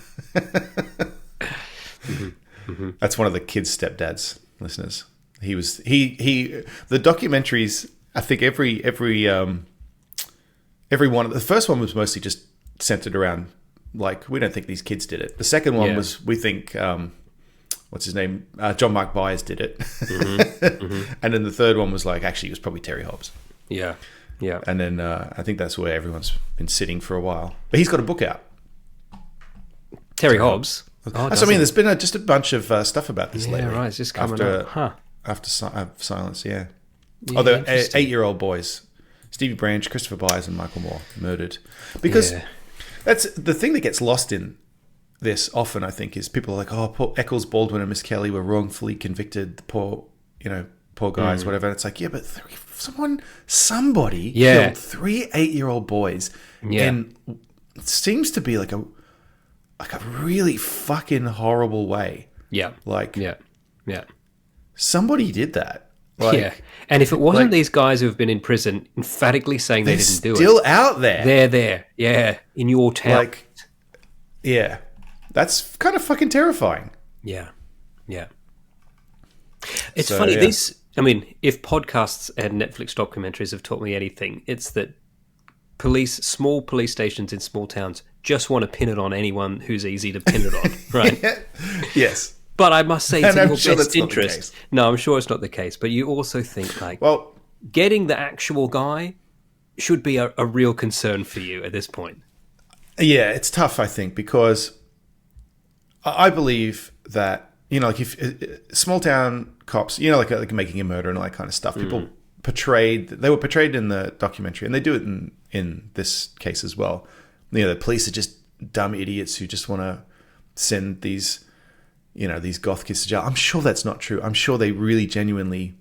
That's one of the kids' stepdads, listeners. He the documentaries, I think every one, the first one was mostly just centered around, like, we don't think these kids did it. The second one was, we think, what's his name? John Mark Byers did it. And then the third one was like, actually, it was probably Terry Hobbs. Yeah. Yeah. And then I think that's where everyone's been sitting for a while. But he's got a book out. Terry Hobbs? There's been just a bunch of stuff about this lately. Yeah, right. It's just coming up. After Silence, yeah. They're 8-year-old boys. Stevie Branch, Christopher Byers, and Michael Moore murdered. Because that's the thing that gets lost in this often, I think, is people are like, oh, poor Eccles, Baldwin, and Miss Kelly were wrongfully convicted. The poor poor guys, whatever. And it's like, yeah, but somebody killed 3 8-year-old boys. Yeah. And it seems to be like a really fucking horrible way. Yeah. Like, yeah. somebody did that. Like, yeah. And if it wasn't these guys who have been in prison emphatically saying they didn't do it. Still out there. They're there. Yeah. In your town. Like, yeah. That's kind of fucking terrifying. Yeah. Yeah. It's funny. If podcasts and Netflix documentaries have taught me anything, it's that small police stations in small towns just want to pin it on anyone who's easy to pin it on, right? Yes. But I must say, it's in your best interest. Not the case. No, I'm sure it's not the case. But you also think, like, well, getting the actual guy should be a real concern for you at this point. Yeah, it's tough, I think, because I believe that, like if small town cops, like making a murder and all that kind of stuff, people they were portrayed in the documentary, and they do it in this case as well. The police are just dumb idiots who just want to send these goth kids to jail. I'm sure that's not true. I'm sure they really genuinely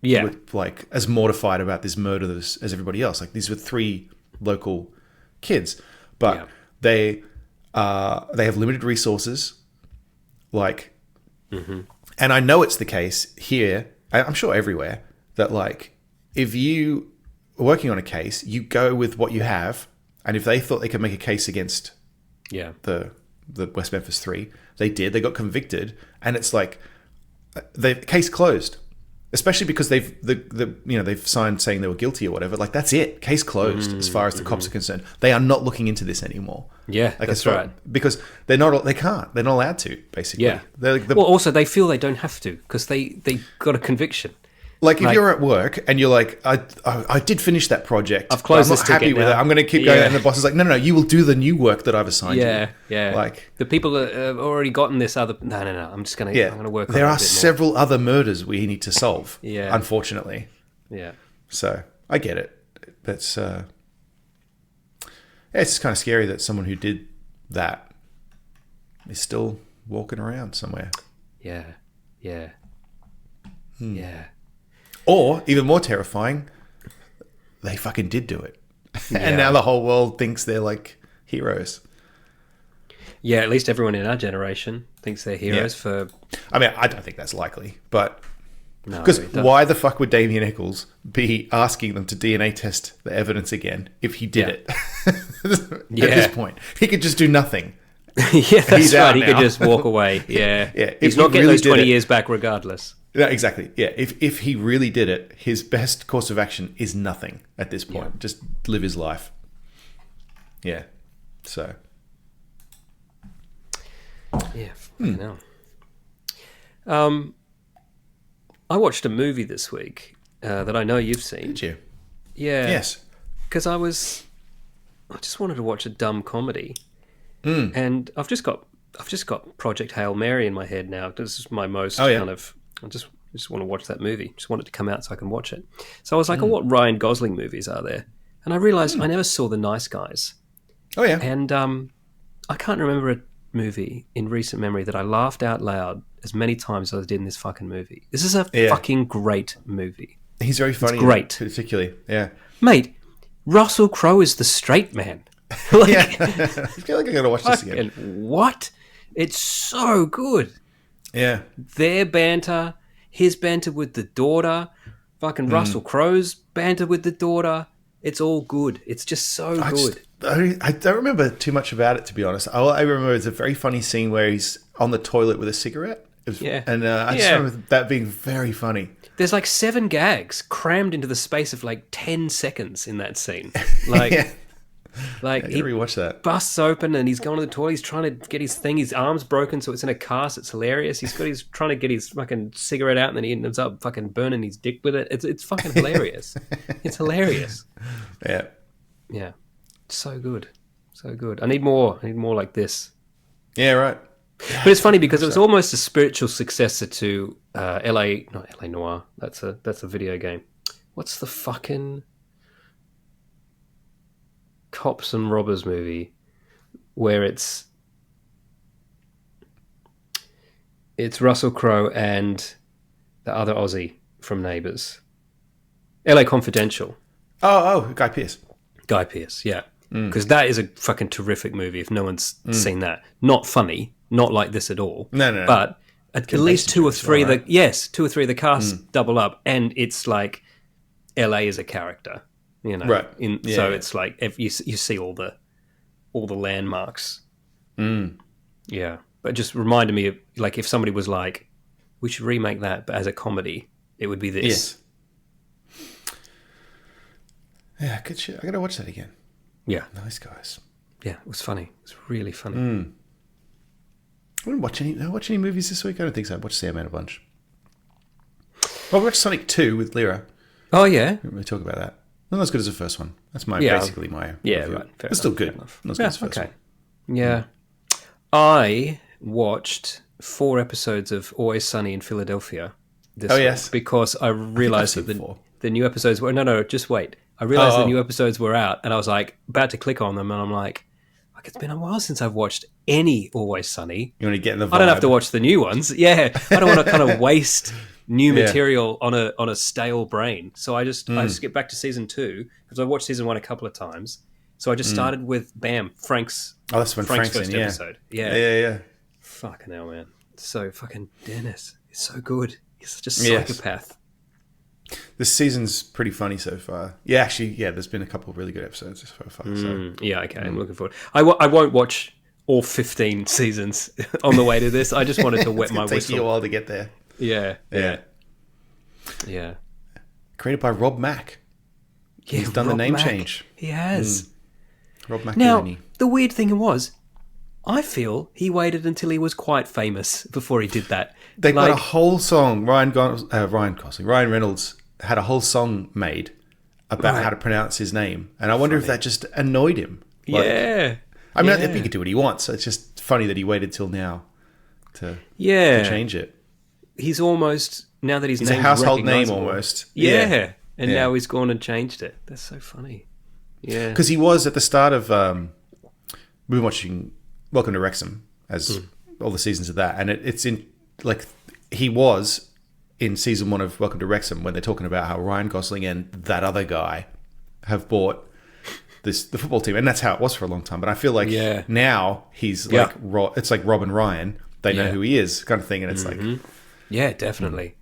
were, like, as mortified about this murder as everybody else. Like, these were 3 local kids, but they have limited resources. Like, and I know it's the case here, I'm sure everywhere, that, like, if you are working on a case, you go with what you have, and if they thought they could make a case against the West Memphis Three, they did. They got convicted, and it's like the case closed. Especially because they've signed saying they were guilty or whatever. Like, that's it. Case closed as far as the cops are concerned. They are not looking into this anymore. Yeah, like, that's right. Because they can't. They're not allowed to, basically. Yeah. Well, also, they feel they don't have to because they got a conviction. Like, if you're at work and you're like, I did finish that project. I've closed this ticket. I'm not happy with it. I'm going to keep going. And the boss is like, no, you will do the new work that I've assigned you. Yeah. Like, the people that have already gotten this other... No. I'm just going to I'm going to work on it a bit more. There are several other murders we need to solve, Yeah. unfortunately. Yeah. So, I get it. That's... it's kind of scary that someone who did that is still walking around somewhere. Yeah. Yeah. Or, even more terrifying, they fucking did do it. And now the whole world thinks they're, like, heroes. Yeah, at least everyone in our generation thinks they're heroes for... I mean, I don't think that's likely, but... No, because why the fuck would Damien Eccles be asking them to DNA test the evidence again if he did it? At this point. He could just do nothing. Yeah, that's right. He could just walk away. Yeah. He's not getting those 20 years back regardless. Yeah, exactly. Yeah, if he really did it, his best course of action is nothing at this point. Yeah. Just live his life. Yeah. So. Yeah. Fucking hell. I watched a movie this week that I know you've seen. Did you? Yeah. Yes. Because I just wanted to watch a dumb comedy, and I've just got Project Hail Mary in my head now. This is my most kind of. I just want to watch that movie. Just want it to come out so I can watch it. So I was like, what Ryan Gosling movies are there? And I realised I never saw The Nice Guys. Oh, yeah. And I can't remember a movie in recent memory that I laughed out loud as many times as I did in this fucking movie. This is a fucking great movie. He's very funny. It's great. Particularly, yeah. Mate, Russell Crowe is the straight man. I feel like I gotta watch this again. What? It's so good. Yeah. Their banter, his banter with the daughter, fucking Russell Crowe's banter with the daughter. It's all good. It's just so good. I don't remember too much about it, to be honest. All I remember is a very funny scene where he's on the toilet with a cigarette. And I just remember that being very funny. There's like 7 gags crammed into the space of like 10 seconds in that scene. Like, he rewatch that. Busts open and he's going to the toilet. He's trying to get his thing. His arm's broken, so it's in a cast. It's hilarious. He's trying to get his fucking cigarette out, and then he ends up fucking burning his dick with it. It's fucking hilarious. It's hilarious. Yeah. Yeah. So good. So good. I need more like this. Yeah, right. But it's funny because it was almost a spiritual successor to not LA Noire. That's a video game. What's the fucking cops and robbers movie where it's Russell Crowe and the other Aussie from Neighbours. LA Confidential. Oh, Guy Pearce. Guy Pearce, yeah. Because that is a fucking terrific movie if no one's seen that. Not funny, not like this at all. No. But at least two or three of right? the cast double up, and it's like LA is a character, Right. So it's like if you see all the landmarks. Yeah. But it just reminded me of, like, if somebody was like, we should remake that, but as a comedy, it would be this. Yes. Yeah, good shit. I gotta watch that again. Yeah. Nice guys. Yeah, it was funny. It was really funny. I didn't watch any movies this week. I don't think so. I watched Sandman a bunch. Well, we watched Sonic 2 with Lyra. Oh, yeah? We didn't really talk about that. Not as good as the first one. That's basically my Yeah, review. right. It's still good. Not as good as the first one. Yeah. I watched 4 episodes of Always Sunny in Philadelphia this week yes. because I realized I've that seen 4. the new episodes were... No, just wait. I realized the new episodes were out, and I was like about to click on them, and I'm like, it's been a while since I've watched any Always Sunny. You want to get in the vibe? I don't have to watch the new ones. Yeah, I don't want to kind of waste new material on a stale brain. So I skipped back to season 2 because I watched season 1 a couple of times. So I just started with Frank's. Oh, that's when Frank's first in, episode. Yeah. Fucking hell, man! So fucking Dennis is so good. He's such a psychopath. This season's pretty funny so far. Yeah, actually, there's been a couple of really good episodes so far. So. Yeah, okay, I'm looking forward. I won't watch all 15 seasons on the way to this. I just wanted to wet my whistle. It's take you a while to get there. Yeah. Created by Rob Mack. Yeah, He's done the name change. He has. Rob Mack. Now, the weird thing was, I feel he waited until he was quite famous before he did that. They got a whole song. Ryan Reynolds had a whole song made about how to pronounce his name, and I wonder if that just annoyed him. I mean, I think he could do what he wants. So it's just funny that he waited till now to change it. He's almost now that he's a household name almost. And now he's gone and changed it. That's so funny. Yeah, because he was at the start of we were watching Welcome to Wrexham as all the seasons of that, and it's in like he was in season 1 of Welcome to Wrexham when they're talking about how Ryan Gosling and that other guy have bought the football team, and that's how it was for a long time. But I feel like now he's like it's like Rob and Ryan, they know who he is, kind of thing, and it's like definitely.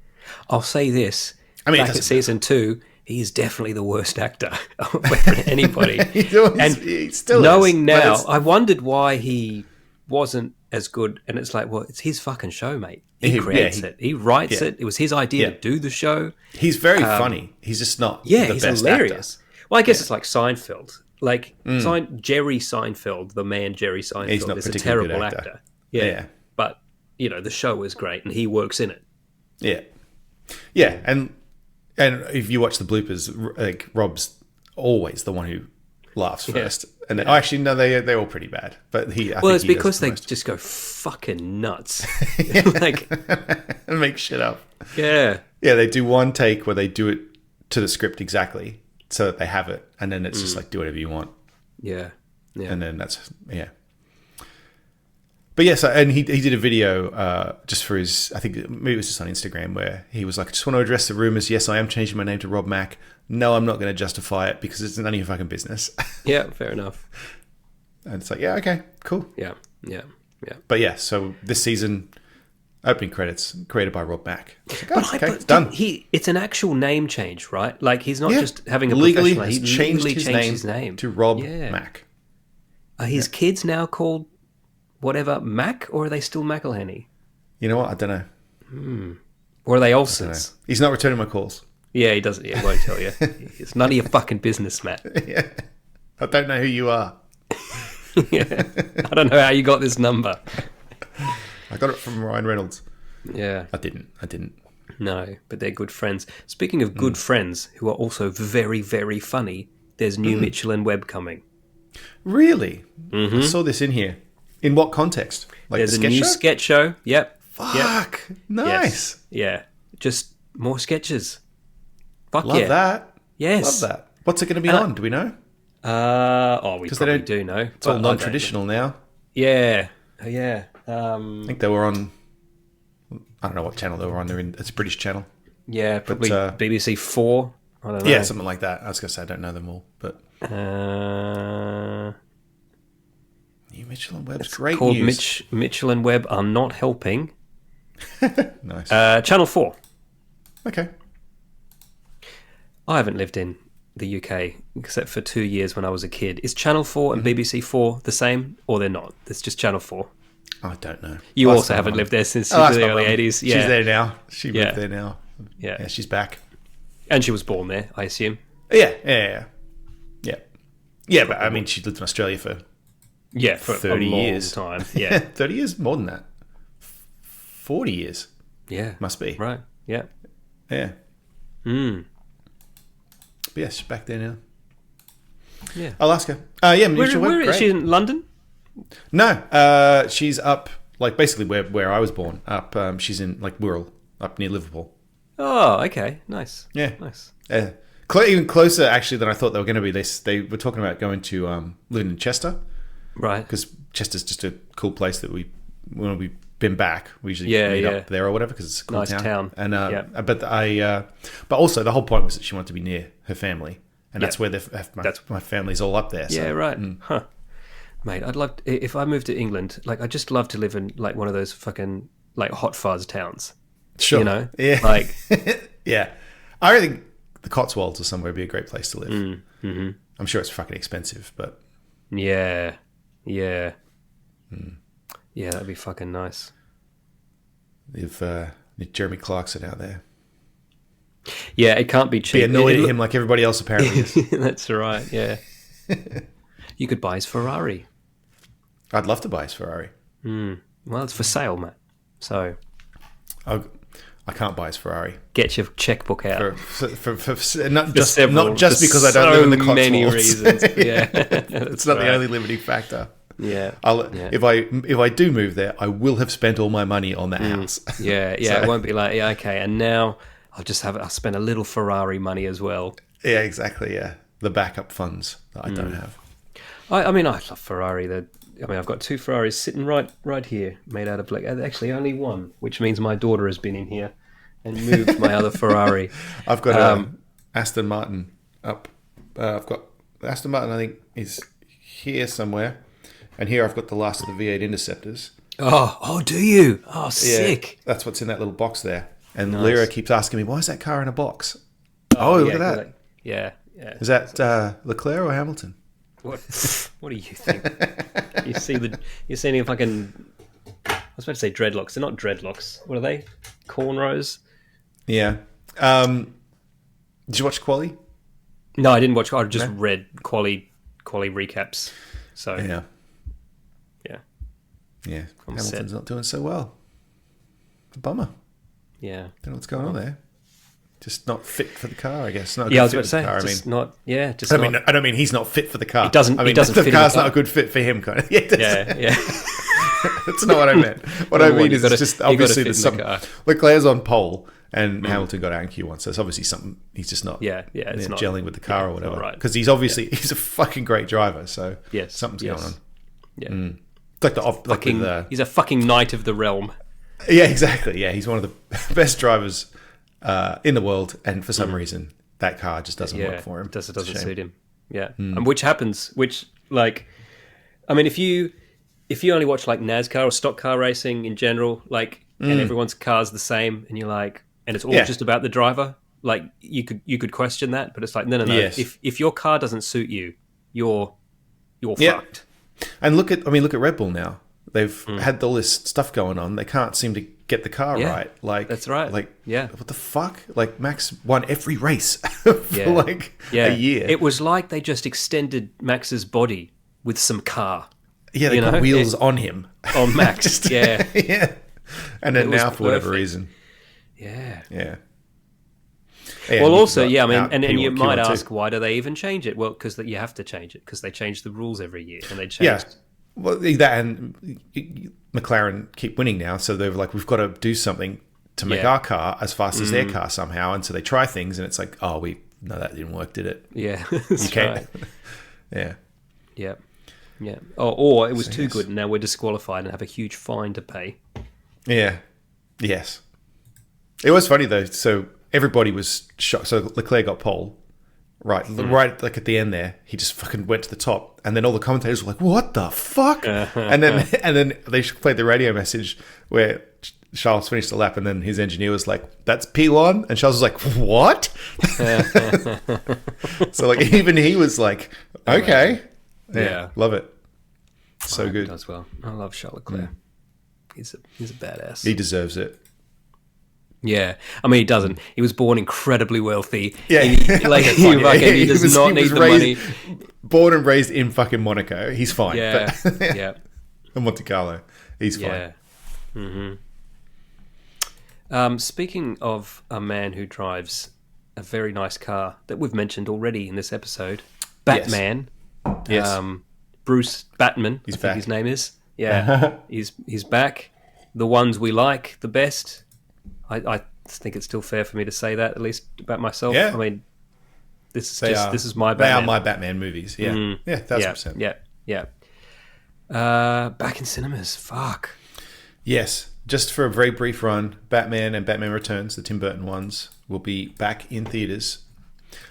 I'll say this: back at season 2, he is definitely the worst actor of anybody. He still knowing is, now, I wondered why he wasn't as good. And it's like, well, it's his fucking show, mate. He creates it. He writes it. It was his idea to do the show. He's very funny. He's just not the he's best hilarious. actor. Well, I guess it's like Seinfeld. Like Jerry Seinfeld, the man Jerry Seinfeld, is a terrible actor. Yeah. But, the show is great and he works in it. Yeah. And if you watch the bloopers, like Rob's always the one who laughs first. And actually, no, they're all pretty bad. But it's because they just go fucking nuts, like and make shit up. Yeah, they do one take where they do it to the script exactly, so that they have it, and then it's just like do whatever you want. Yeah. And then that's But yes, and he did a video just for his, I think maybe it was just on Instagram, where he was like, I just want to address the rumors. Yes, I am changing my name to Rob Mack. No, I'm not going to justify it because it's none of your fucking business. Yeah, fair enough. And it's like, yeah, okay, cool. Yeah. But yeah, so this season, opening credits created by Rob Mack. Like, but done. It's an actual name change, right? Like he's not just having a legally professional. He legally changed his name to Rob Mack. Are his kids now called whatever Mac, or are they still McElhenney? You know what? I don't know. Or are they Olsons? He's not returning my calls. Yeah, he doesn't. He won't tell you. It's none of your fucking business, Matt. Yeah. I don't know who you are. I don't know how you got this number. I got it from Ryan Reynolds. Yeah. I didn't. No, but they're good friends. Speaking of good friends who are also very, very funny, there's new Mitchell and Webb coming. Really? I saw this in here. In what context? Like there's a new sketch show. Yep. Fuck. Yep. Nice. Yes. Yeah. Just more sketches. Fuck Love that. Yes. Love that. What's it going to be on? Do we know? We probably do know. It's all non-traditional now. Yeah. I think they were on... I don't know what channel they were on. It's a British channel. Yeah, probably But, BBC Four. I don't know. Yeah, something like that. I was going to say I don't know them all, but New Mitchell and Webb's great called news. Mitchell and Webb are not helping. Nice. Channel 4. Okay. I haven't lived in the UK except for 2 years when I was a kid. Is Channel 4 and BBC 4 the same, or they're not? It's just Channel 4. I don't know. You That's also not haven't mum. lived there since Oh, that's the not early mum. 80s. Yeah. She's there now. She moved Yeah. there now. Yeah. Yeah, she's back. And she was born there, I assume. Yeah. But I mean, she lived in Australia for Yeah, for 30 a long years. time. Yeah. 30 years? More than that. 40 years. Yeah. Must be. Right. Yeah. Yeah. Mm. But yeah, she's back there now. Yeah. I'll ask her. Yeah, Mitchell Webb, Where is great. she in London? No, she's up, like, basically where I was born. Up, she's in, like, Wirral, up near Liverpool. Oh, okay. Nice. Yeah. Nice. Even closer, actually, than I thought they were going to be. They were talking about going to living in Chester, Right. because Chester's just a cool place that when we've been back, we usually Yeah, meet yeah. up there or whatever, because it's a cool Nice town. And Yeah. but also the whole point was that she wanted to be near her family, and that's Yeah. where my family's all up there. So. Yeah, right. Huh. Mate, I'd love if I moved to England, like I'd just love to live in like one of those fucking like hot fuzz towns. Sure. You know? Yeah. Like yeah. I really think the Cotswolds or somewhere would be a great place to live. mm-hmm. I'm sure it's fucking expensive, but Yeah. Yeah. Yeah, that'd be fucking nice. if Jeremy Clarkson out there, Yeah, it can't be cheap. be annoyed at him like everybody else apparently is. That's right, yeah. You could buy his Ferrari. I'd love to buy his Ferrari. Well, it's for sale, Matt. So I can't buy his Ferrari get your checkbook out. for not just several- not just for because I don't live in the so Cotswolds. many reasons. Yeah, It's not the only limiting factor. Yeah. Yeah. If I do move there, I will have spent all my money on the house. Yeah. So- It won't be like, yeah, okay, and now I'll spend a little Ferrari money as well. Yeah, exactly. Yeah, the backup funds that I don't have. I mean, I love Ferrari. I've got 2 Ferraris sitting right here, made out of like actually only one, which means my daughter has been in here and moved my other Ferrari. I've got Aston Martin up. I've got Aston Martin. I think is here somewhere, and here I've got the last of the V8 Interceptors. Oh, do you? Oh, sick. That's what's in that little box there. And Nice. Lyra keeps asking me, "Why is that car in a box?" Oh, look at that. Yeah. Is that Leclerc or Hamilton? What do you think? You see any fucking? I was about to say dreadlocks. They're not dreadlocks. What are they? Cornrows? Yeah. Did you watch Quali? No, I didn't watch. I just read quali recaps. So Yeah. I'm Hamilton's set. not doing so well. It's a bummer. Yeah. Don't know what's going on there. Just not fit for the car, I guess. Not a Yeah, I good was about fit to for say, the car, just I not. mean, I don't mean he's not fit for the car. He doesn't- I he mean, doesn't the fit in the car's car. not a good fit for him, kind of. Yeah. That's not what I meant. What I Number one, mean you is gotta- it's just you gotta obviously fit there's in the some. car. Leclerc's on pole and Hamilton got out in Q1, so it's obviously something he's just not. It's not gelling with the car or it's not whatever. right. Because he's obviously he's a fucking great driver, so Yes, something's yes. going on. Yeah. It's like Fucking, with the, he's a fucking knight of the realm. yeah, exactly. Yeah, he's one of the best drivers in the world, and for some reason that car just doesn't work for him. It doesn't It's a shame. suit him. Yeah, and which happens. Like, I mean, if you only watch like NASCAR or stock car racing in general, like, and everyone's car's the same, and you're like, and it's all just about the driver. Like, you could question that, but it's like, no. Yes. If your car doesn't suit you, you're Yeah. fucked. And look at Red Bull now. They've had all this stuff going on. They can't seem to get the car Yeah, right. Like that's right. Like Yeah. what the fuck? Like Max won every race for a year. It was like they just extended Max's body with some car Yeah, they you put know, wheels on him. on Max. Yeah, Yeah. And then It was now for whatever perfect. reason. yeah. Yeah. Well, and also, you've yeah, I got mean, out and you Q1 might too. ask, why do they even change it? Well, because you have to change it, because they change the rules every year, and they Yeah. changed. Well, that and McLaren keep winning now, so they're like, we've got to do something to make Yeah. our car as fast as their car somehow, and so they try things, and it's like, oh, no, that didn't work, did it? Yeah, You that's can't. right. Yeah. Yeah. Or it was So, too yes. good, and now we're disqualified and have a huge fine to pay. Yeah. Yes. It was funny though. So everybody was shocked. So Leclerc got pole. Right, right, like at the end there, he just fucking went to the top, and then all the commentators were like, "What the fuck?" and then they played the radio message where Charles finished the lap, and then his engineer was like, "That's P1," and Charles was like, "What?" So like even he was like, "Okay, yeah, love it, so good." As well, I love Charles Leclerc. He's a badass. He deserves it. Yeah, I mean he doesn't. He was born incredibly wealthy. Yeah, he does not need the money. Born and raised in fucking Monaco, he's fine. Yeah, but, yeah. In Monte Carlo, he's fine. Yeah. Mm-hmm. Speaking of a man who drives a very nice car that we've mentioned already in this episode, Batman. Yes. Bruce Batman. He's I think back. his name is. Yeah, he's back. The ones we like the best. I think it's still fair for me to say that, at least about myself. Yeah. I mean, this is my Batman. They are my Batman movies. Yeah, yeah, 1,000%. Yeah. Back in cinemas. Fuck. Yes, just for a very brief run, Batman and Batman Returns, the Tim Burton ones, will be back in theaters.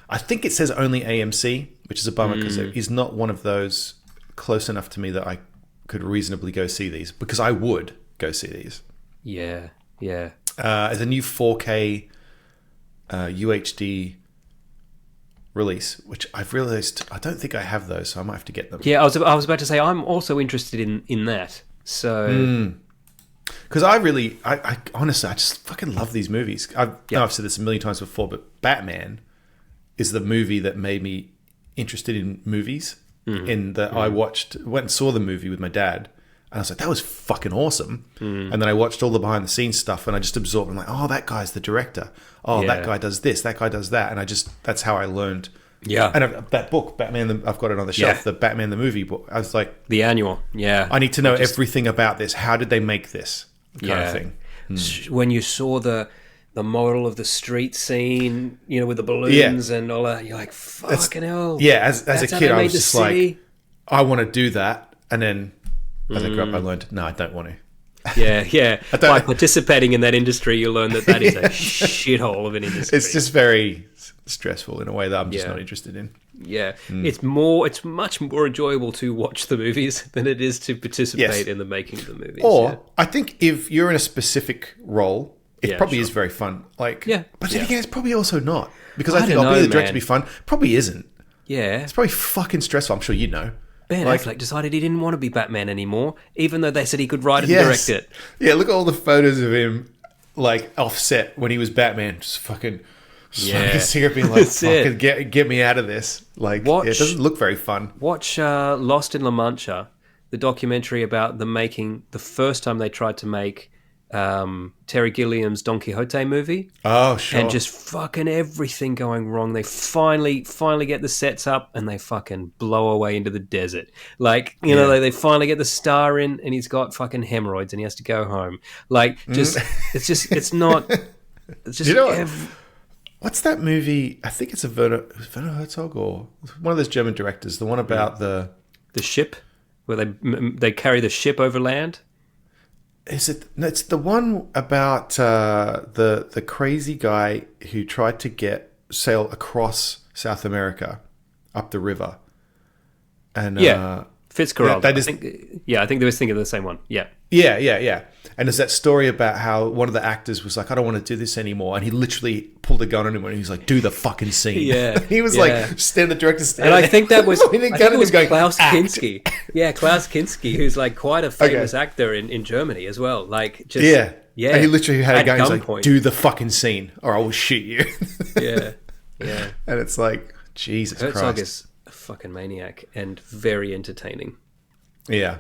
I think it says only AMC, which is a bummer because there is not one of those close enough to me that I could reasonably go see these, because I would go see these. Yeah. As a new 4K UHD release, which I've realized I don't think I have those, so I might have to get them. Yeah, I was about to say I'm also interested in that. So because I honestly, I just fucking love these movies. I've said this a million times before, but Batman is the movie that made me interested in movies. In that I went and saw the movie with my dad, and I was like, that was fucking awesome. And then I watched all the behind the scenes stuff, and I just absorbed. I'm like, oh, that guy's the director. Oh, that guy does this. That guy does that. And that's how I learned. Yeah. And that book, Batman, I've got it on the shelf, the Batman the movie book. I was like, the annual. Yeah. I need to know everything about this. How did they make this kind of thing? When you saw the model of the street scene, with the balloons and all that, you're like, fucking hell. Yeah, as a kid, I was just like, I want to do that. And then as I grew up, I learned, no, I don't want to. Yeah. By participating in that industry, you learn that is a shithole of an industry. It's just very stressful in a way that I'm just not interested in. Yeah. It's much more enjoyable to watch the movies than it is to participate in the making of the movies. Or I think if you're in a specific role, it probably is very fun. But then again, it's probably also not. Because I think I'll be the director to be fun. Probably isn't. Yeah. It's probably fucking stressful. I'm sure you know. Ben Affleck decided he didn't want to be Batman anymore, even though they said he could write and direct it. Yeah, look at all the photos of him, offset when he was Batman, just fucking smoking a cigarette, being like, "Fucking get me out of this." It doesn't look very fun. Watch Lost in La Mancha, the documentary about the first time they tried to make Terry Gilliam's Don Quixote movie. Oh, sure. And just fucking everything going wrong. They finally get the sets up and they fucking blow away into the desert. They finally get the star in and he's got fucking hemorrhoids and he has to go home. It's not... It's just... What's that movie? I think it's a Werner Herzog or one of those German directors. The one about the ship, where they carry the ship over land. Is it? No, it's the one about the crazy guy who tried to sail across South America up the river, and Fitzcarraldo. I think they were thinking of the same one. Yeah. And there's that story about how one of the actors was like, I don't want to do this anymore. And he literally pulled a gun on him and he was like, do the fucking scene. Yeah. He was the director standing. And I think that was, Klaus act. Kinski. Yeah, Klaus Kinski, who's quite a famous actor in Germany as well. Yeah. And he literally had a gun. He's like, point. do the fucking scene or I will shoot you. Yeah. And it's like, Jesus Christ. Herzog is a fucking maniac and very entertaining. Yeah.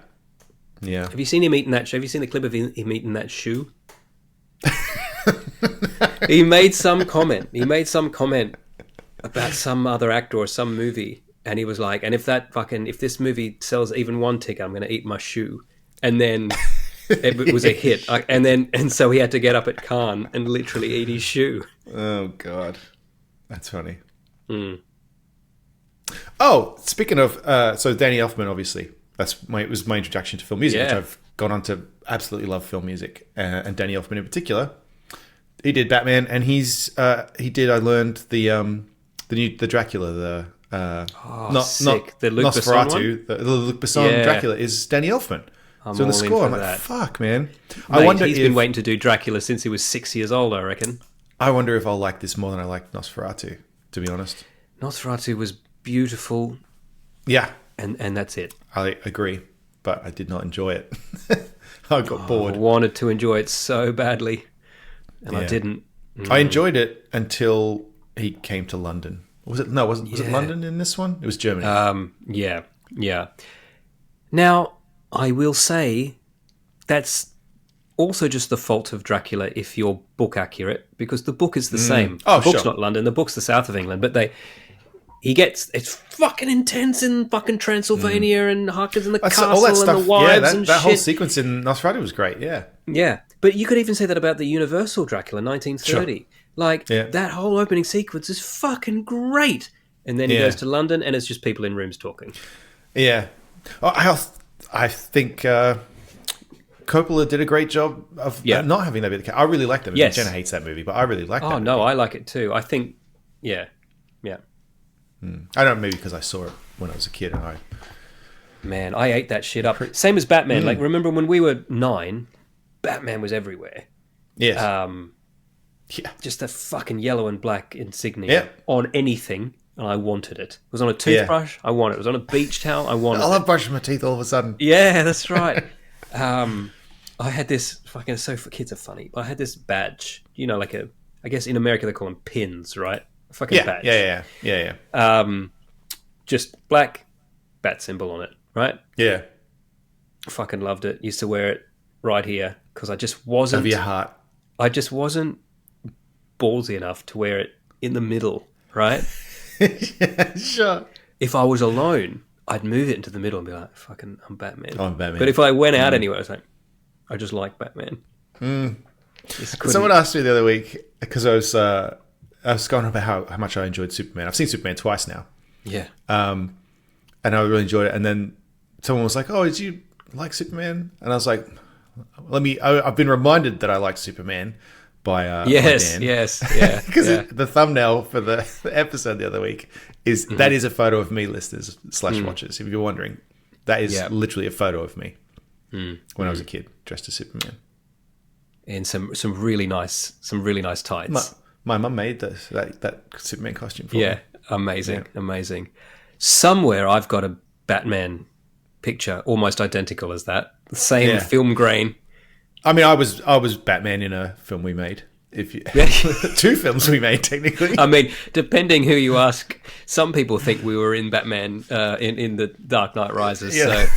Have you seen him eating that? Have you seen the clip of him eating that shoe? He made some comment. About some other actor or some movie, and he was like, "And if this movie sells even one ticket, I'm going to eat my shoe." And then it was a hit, and so he had to get up at Cannes and literally eat his shoe. Oh God, that's funny. Oh, speaking of, so Danny Elfman, obviously. It was my introduction to film music, which I've gone on to absolutely love film music. And Danny Elfman in particular He did Batman, and he did. I learned the Dracula, sick. The Luc Besson one? The Luc Besson Dracula is Danny Elfman. So in the score, I'm like, fuck, man. Mate, he's been waiting to do Dracula since he was 6 years old, I reckon. I wonder if I'll like this more than I like Nosferatu, to be honest. Nosferatu was beautiful. Yeah. And that's it. I agree, but I did not enjoy it. I got bored. I wanted to enjoy it so badly, and I didn't. I enjoyed it until he came to London. Was it London in this one? It was Germany. Yeah. Now, I will say that's also just the fault of Dracula if you're book accurate, because the book is the same. The book's not London, the book's the south of England, but it's fucking intense in fucking Transylvania and Harkins and the castle all that stuff, and the wives and that shit. whole sequence in Nosferatu was great, yeah. Yeah, but you could even say that about the Universal Dracula, 1930. Sure. Like, that whole opening sequence is fucking great. And then he goes to London and it's just people in rooms talking. Yeah. I think Coppola did a great job of not having that be the case. I really liked it. Yes. Jenna hates that movie, but I really liked that movie. No, I like it too. I think, yeah. I don't know, maybe because I saw it when I was a kid. Man, I ate that shit up. Same as Batman. Like, remember when we were 9, Batman was everywhere. Yes. Just that fucking yellow and black insignia on anything, and I wanted it. It was on a toothbrush, I wanted it. It was on a beach towel, I wanted it. I love brushing my teeth all of a sudden. Yeah, that's right. I had this fucking, kids are funny, but I had this badge, like I guess in America they call them pins, right? A fucking badge. Yeah. Just black bat symbol on it, right? Yeah. Fucking loved it. Used to wear it right here because I just wasn't. Over your heart. I just wasn't ballsy enough to wear it in the middle, right? Yeah, sure. If I was alone, I'd move it into the middle and be like, fucking, I'm Batman. I'm Batman. But if I went out anywhere, I was like, I just like Batman. Someone asked me the other week, because I was going on about how much I enjoyed Superman. I've seen Superman twice now. Yeah. And I really enjoyed it. And then someone was like, "Oh, did you like Superman?" And I was like, I've been reminded that I like Superman by Dan. Yes, yeah. Because the thumbnail for the episode the other week is that is a photo of me, listeners / watchers. If you're wondering, that is literally a photo of me when I was a kid, dressed as Superman, in some really nice tights. My mum made that Superman costume for me. Yeah, amazing. Somewhere I've got a Batman picture almost identical as that, the same film grain. I mean, I was Batman in a film we made. Two films we made, technically. I mean, depending who you ask, some people think we were in Batman in the Dark Knight Rises. Yeah.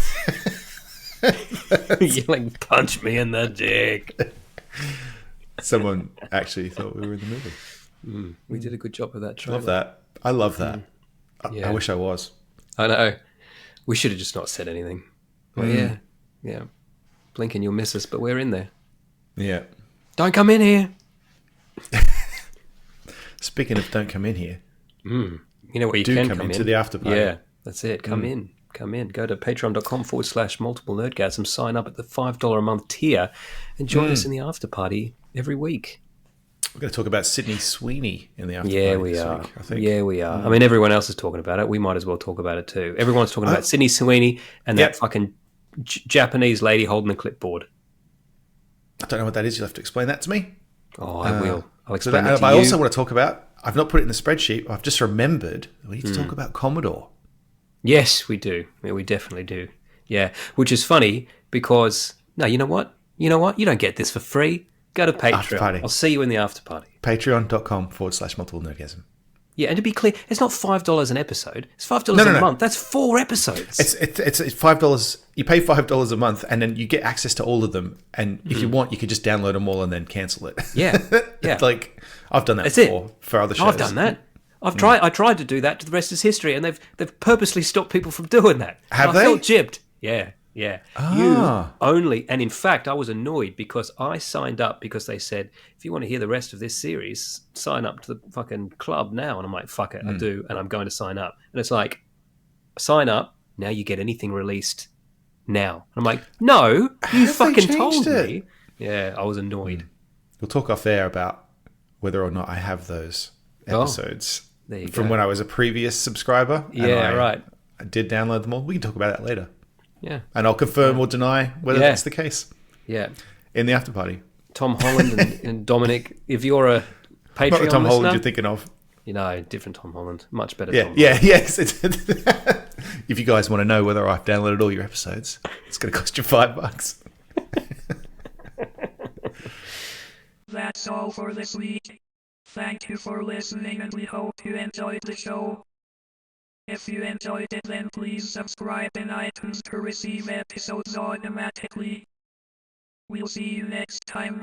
So you're like, punch me in the dick. Someone actually thought we were in the movie. We did a good job of that trailer. Love that. I love that. Yeah. I wish I was. I know. We should have just not said anything. Well, yeah. Blink and you'll miss us, but we're in there. Yeah. Don't come in here. Speaking of don't come in here. You know what, you can come come in. into the after party. Yeah, that's it. Come in. Go to patreon.com/multiple nerdgasm. Sign up at the $5 a month tier and join us in the after party every week. We're going to talk about Sydney Sweeney in the after party we this are. Week, I think. Yeah, we are. I mean, everyone else is talking about it. We might as well talk about it too. Everyone's talking about Sydney Sweeney and that fucking Japanese lady holding the clipboard. I don't know what that is. You'll have to explain that to me. Oh, I will. I'll explain it to you. I also want to talk about, I've not put it in the spreadsheet, I've just remembered, we need to talk about Commodore. Yes, we do. Yeah, we definitely do. Yeah, which is funny because, no, you know what? You don't get this for free. Go to Patreon. I'll see you in the after party. Patreon.com/multiple nerdgasm. Yeah, and to be clear, it's not $5 an episode. It's $5 a month. That's 4 episodes. It's $5. You pay $5 a month, and then you get access to all of them. And if you want, you could just download them all and then cancel it. Yeah. Like I've done that before for other shows. I've done that. I tried to do that. The rest is history, and they've purposely stopped people from doing that. Have they? I felt jibbed. Yeah. You only, and in fact, I was annoyed because I signed up because they said, if you want to hear the rest of this series, sign up to the fucking club now. And I'm like, fuck it, I do, and I'm going to sign up. And it's like, sign up, now you get anything released now. And I'm like, no, you fucking told me. Yeah, I was annoyed. We'll talk off air about whether or not I have those episodes there you from go. when I was a previous subscriber. Yeah, right. I did download them all. We can talk about that later. Yeah. And I'll confirm or deny whether that's the case Yeah. in the after party. Tom Holland and Dominic, if you're a Patreon Not the Tom listener, Holland you're thinking of. you know, different Tom Holland. Much better Yeah, Tom Holland. yes. If you guys want to know whether I've downloaded all your episodes, it's going to cost you $5. That's all for this week. Thank you for listening and we hope you enjoyed the show. If you enjoyed it, then please subscribe in iTunes to receive episodes automatically. We'll see you next time.